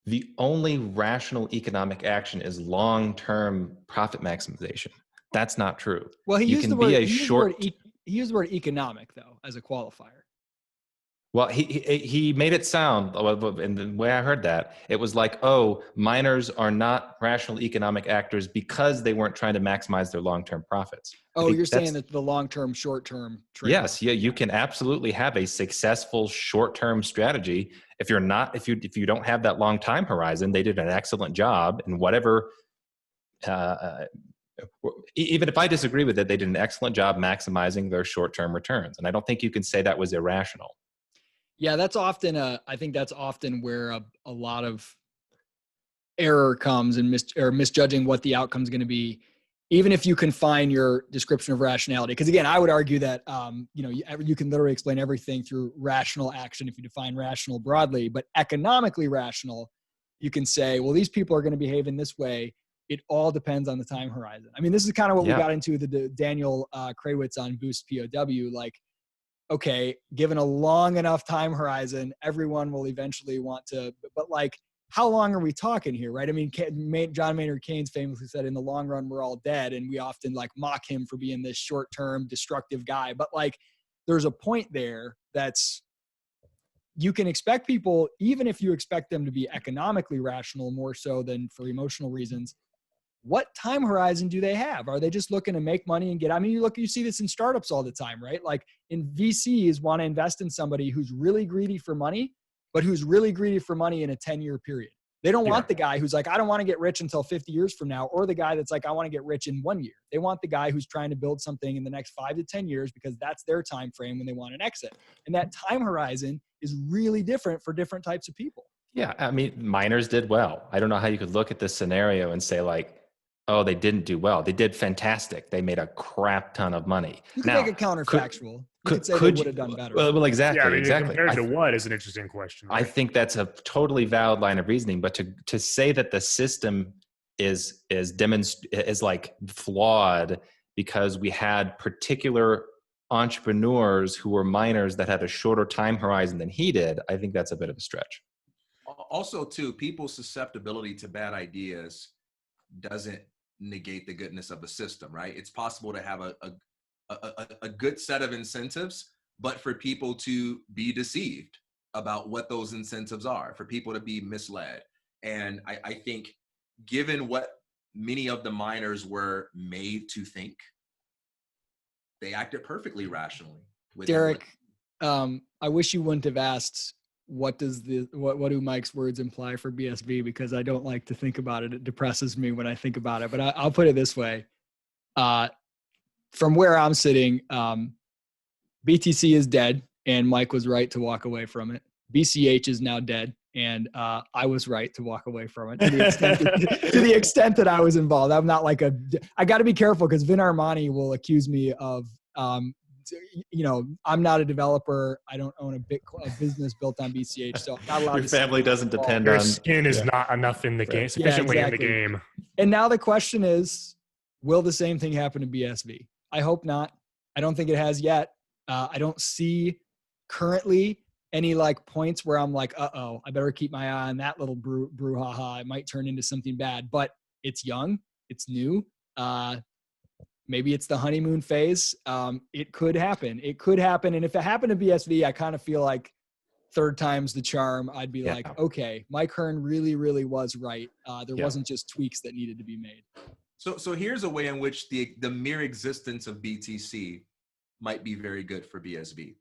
the only rational economic action is long-term profit maximization. That's not true. Well, he used the word economic, though, as a qualifier. Well, he made it sound, and the way I heard that, it was like, oh, miners are not rational economic actors because they weren't trying to maximize their long-term profits. Oh, you're saying that the long-term, short-term trade. Yes, yeah, you can absolutely have a successful short-term strategy. If you don't have that long time horizon, they did an excellent job in whatever. Even if I disagree with it, they did an excellent job maximizing their short-term returns, and I don't think you can say that was irrational. Yeah, that's often I think that's often where a lot of error comes and misjudging what the outcome is going to be, even if you confine your description of rationality. Because again, I would argue that you can literally explain everything through rational action if you define rational broadly, but economically rational, you can say, well, these people are going to behave in this way it all depends on the time horizon. I mean, this is kind of what we Yeah. got into the Daniel Krawitz on Boost POW. Like, okay, given a long enough time horizon, everyone will eventually want to, but like, how long are we talking here, right? I mean, John Maynard Keynes famously said, in the long run, we're all dead. And we often like mock him for being this short-term destructive guy. But like, there's a point there that's, you can expect people, even if you expect them to be economically rational more so than for emotional reasons, what time horizon do they have? Are they just looking to make money and get, I mean, you see this in startups all the time, right? Like in VCs want to invest in somebody who's really greedy for money, but who's really greedy for money in a 10-year period. They don't want the guy who's like, I don't want to get rich until 50 years from now, or the guy that's like, I want to get rich in 1 year. They want the guy who's trying to build something in the next 5 to 10 years because that's their time frame when they want an exit. And that time horizon is really different for different types of people. Yeah, I mean, miners did well. I don't know how you could look at this scenario and say like, oh, they didn't do well. They did fantastic. They made a crap ton of money. You can make it counterfactual. You could say they would have done better. Well, exactly. Yeah, I mean, exactly. compared to what is an interesting question. Right? I think that's a totally valid line of reasoning. But to say that the system is like flawed because we had particular entrepreneurs who were miners that had a shorter time horizon than he did, I think that's a bit of a stretch. Also, too, people's susceptibility to bad ideas doesn't negate the goodness of the system, right? It's possible to have a good set of incentives, but for people to be deceived about what those incentives are, for people to be misled. And I think given what many of the miners were made to think, they acted perfectly rationally. Derek, I wish you wouldn't have asked what do Mike's words imply for BSV, because I don't like to think about it. It depresses me when I think about it, but I'll put it this way. From where I'm sitting, BTC is dead and Mike was right to walk away from it. BCH is now dead and I was right to walk away from it to the extent that I was involved. I'm not like I got to be careful because Vin Armani will accuse me of I'm not a developer. I don't own a business built on BCH, so I'm not allowed. Your family doesn't depend Your on. skin is not enough in the game, sufficiently in the game. And now the question is, will the same thing happen to BSV? I hope not. I don't think it has yet. I don't see currently any like points where I'm like, I better keep my eye on that little brouhaha. It might turn into something bad, but it's young, it's new. Maybe it's the honeymoon phase. It could happen. And if it happened to BSV, I kind of feel like third time's the charm. I'd be like, okay, Mike Hearn really, really was right. There wasn't just tweaks that needed to be made. So here's a way in which the mere existence of BTC might be very good for BSV.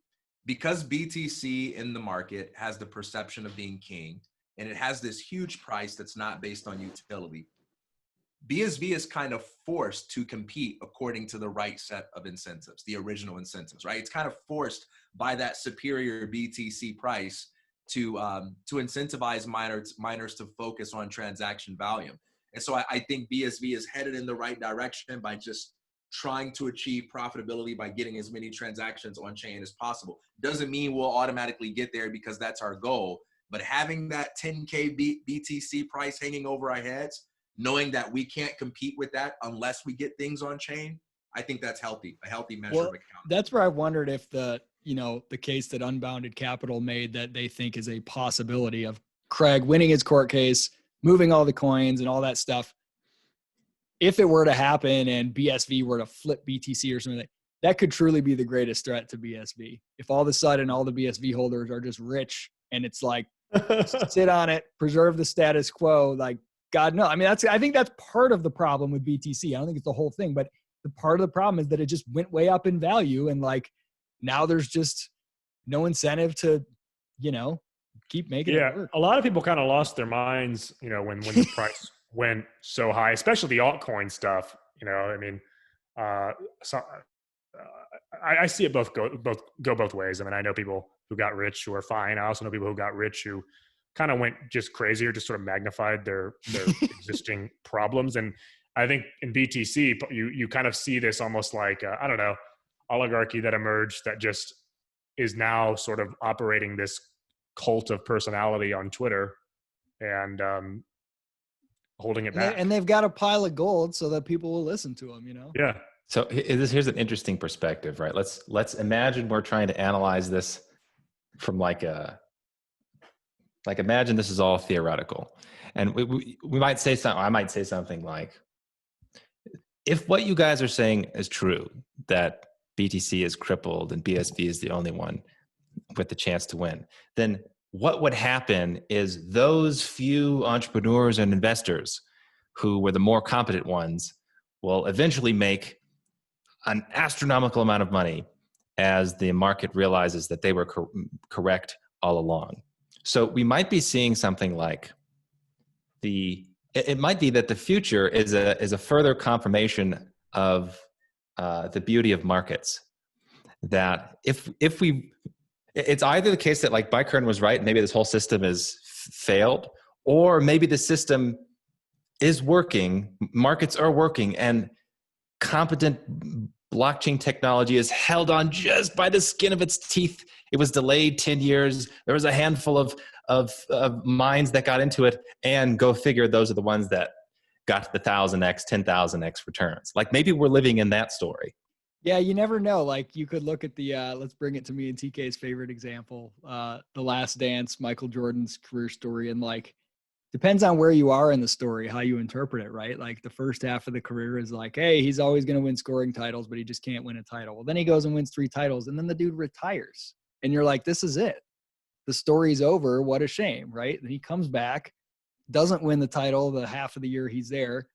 Because BTC in the market has the perception of being king, and it has this huge price that's not based on utility, BSV is kind of forced to compete according to the right set of incentives, the original incentives, right? It's kind of forced by that superior BTC price to incentivize miners to focus on transaction volume. And so I think BSV is headed in the right direction by just trying to achieve profitability by getting as many transactions on chain as possible. Doesn't mean we'll automatically get there because that's our goal, but having that 10K BTC price hanging over our heads, knowing that we can't compete with that unless we get things on chain, I think that's healthy, a healthy measure of account. That's where I wondered if the case that Unbounded Capital made that they think is a possibility of Craig winning his court case, moving all the coins and all that stuff. If it were to happen and BSV were to flip BTC or something, that could truly be the greatest threat to BSV. If all of a sudden all the BSV holders are just rich and it's like, sit on it, preserve the status quo, like, God, no. I mean, I think that's part of the problem with BTC. I don't think it's the whole thing, but the part of the problem is that it just went way up in value. And like, now there's just no incentive to, keep making it work. A lot of people kind of lost their minds, when the price went so high, especially the altcoin stuff. I mean, I see it go both ways. I mean, I know people who got rich who are fine. I also know people who got rich who kind of went just crazy or just sort of magnified their existing problems. And I think in BTC, you kind of see this almost like, oligarchy that emerged that just is now sort of operating this cult of personality on Twitter. And holding it And, back. they've got a pile of gold so that people will listen to them, Yeah. So here's an interesting perspective, right? Let's imagine we're trying to analyze this from imagine this is all theoretical, and we might say something. I might say something like, if what you guys are saying is true, that BTC is crippled and BSV is the only one with the chance to win, then what would happen is those few entrepreneurs and investors who were the more competent ones will eventually make an astronomical amount of money as the market realizes that they were correct all along. So we might be seeing something like it might be that the future is a further confirmation of the beauty of markets. That it's either the case that like Bikern was right, maybe this whole system is failed, or maybe the system is working, markets are working, and competent blockchain technology is held on just by the skin of its teeth. It was delayed 10 years. There was a handful of minds that got into it, and go figure, those are the ones that got the 1,000x, 10,000x returns. Like maybe we're living in that story. Yeah, you never know. Like you could look at the let's bring it to me and TK's favorite example, The Last Dance, Michael Jordan's career story, and like depends on where you are in the story, how you interpret it, right? Like the first half of the career is like, hey, he's always going to win scoring titles, but he just can't win a title. Well, then he goes and wins 3 titles, and then the dude retires, and you're like, this is it. The story's over. What a shame, right? And he comes back, doesn't win the title the half of the year he's there,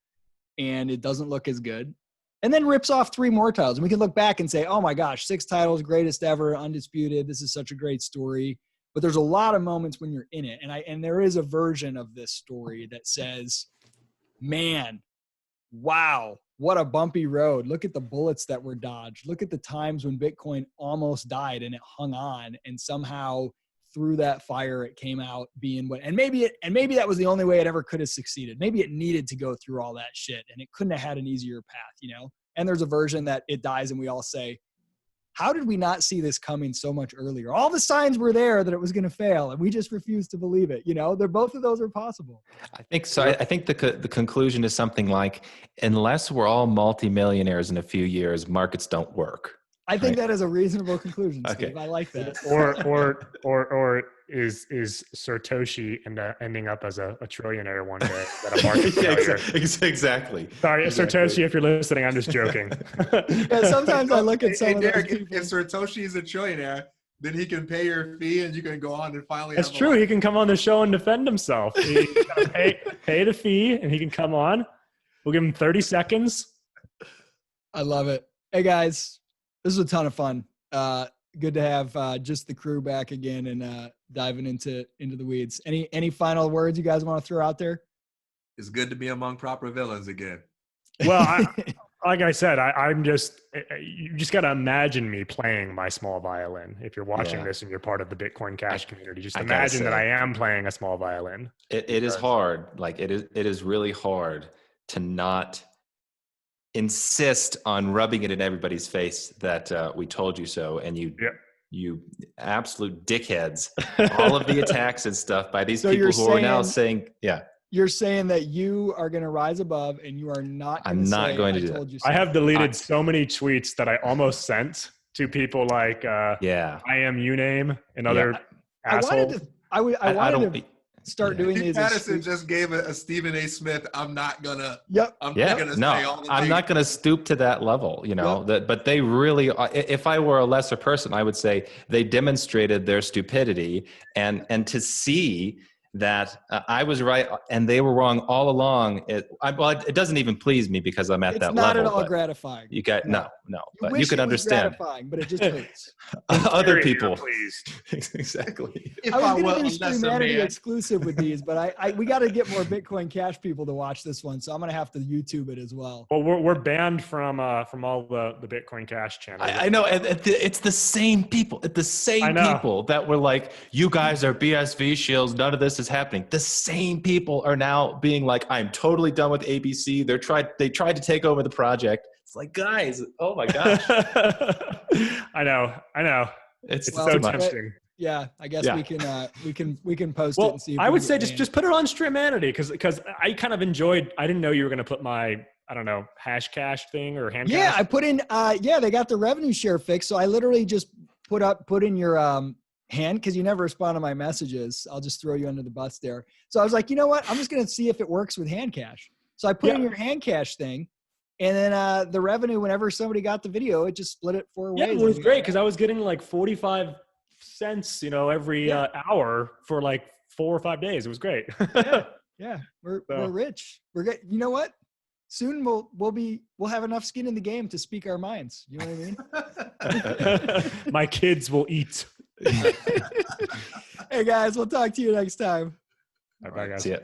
and it doesn't look as good. And then rips off 3 more titles. And we can look back and say, oh my gosh, 6 titles, greatest ever, undisputed. This is such a great story. But there's a lot of moments when you're in it. And there is a version of this story that says, man, wow, what a bumpy road. Look at the bullets that were dodged. Look at the times when Bitcoin almost died and it hung on, and somehow through that fire it came out being what, and maybe that was the only way it ever could have succeeded. Maybe it needed to go through all that shit and it couldn't have had an easier path, And there's a version that it dies and we all say, how did we not see this coming so much earlier? All the signs were there that it was going to fail, and we just refused to believe it. They're both of those are possible. I think so. I think the conclusion is something like, unless we're all multimillionaires in a few years, markets don't work. I think that is a reasonable conclusion, Steve. Okay. I like that. Or is Satoshi ending up as a trillionaire one day? That a market failure? Exactly. Sorry, Satoshi, if you're listening, I'm just joking. Yeah, sometimes I look at some of Derek, those people. if Satoshi is a trillionaire, then he can pay your fee and you can go on and finally. That's true. He can come on the show and defend himself. He can pay the fee and he can come on. We'll give him 30 seconds. I love it. Hey guys, this was a ton of fun. Good to have just the crew back again and diving into the weeds. Any final words you guys want to throw out there? It's good to be among proper villains again. Well, like I said, I'm just, you just got to imagine me playing my small violin. If you're watching this and you're part of the Bitcoin Cash community, just imagine that I am playing a small violin. It is hard. Like it is really hard to not insist on rubbing it in everybody's face that we told you so, and you absolute dickheads. All of the attacks and stuff by these people who are now saying, you're saying that you are going to rise above and you are not. I'm not going to do that. I have deleted so many tweets that I almost sent to people like, I am Uname and other assholes. I wanted to start doing these. Patterson just gave a Stephen A. Smith. I'm not gonna. Yep. I'm not gonna say all the I'm not gonna stoop to that level. But they really. If I were a lesser person, I would say they demonstrated their stupidity, and to see that I was right and they were wrong all along. It doesn't even please me because I'm at that level. It's not at all gratifying. You got no. But you can understand. Gratifying, but it just hurts. Other people, pleased. Exactly. I was going to do Streamanity exclusive with these, but we got to get more Bitcoin Cash people to watch this one, so I'm going to have to YouTube it as well. Well, we're banned from all the Bitcoin Cash channels. I know, and it's the same people. The same people that were like, "You guys are BSV shields. None of this is happening." The same people are now being like, "I'm totally done with ABC." They tried to take over the project. It's like, guys, oh my gosh. I know. It's so tempting. Yeah, I guess Yeah. we can post it Well, and see. If I we would can say get banned. just put it on Streamanity because I kind of enjoyed. I didn't know you were going to put my I don't know hash cash thing or hand Yeah, cash. I put in. Yeah, they got the revenue share fixed, so I literally just put in your hand because you never respond to my messages. I'll just throw you under the bus there. So I was like, you know what? I'm just gonna see if it works with hand cash. So I put in your hand cash thing, and then the revenue whenever somebody got the video, it just split it 4 ways. Yeah, it was great because I was getting like 45 cents, every hour for like 4 or 5 days. It was great. Yeah, we're So. rich. We're good. You know what? Soon we'll have enough skin in the game to speak our minds. You know what I mean? My kids will eat. Hey guys, we'll talk to you next time. Bye, guys. See ya.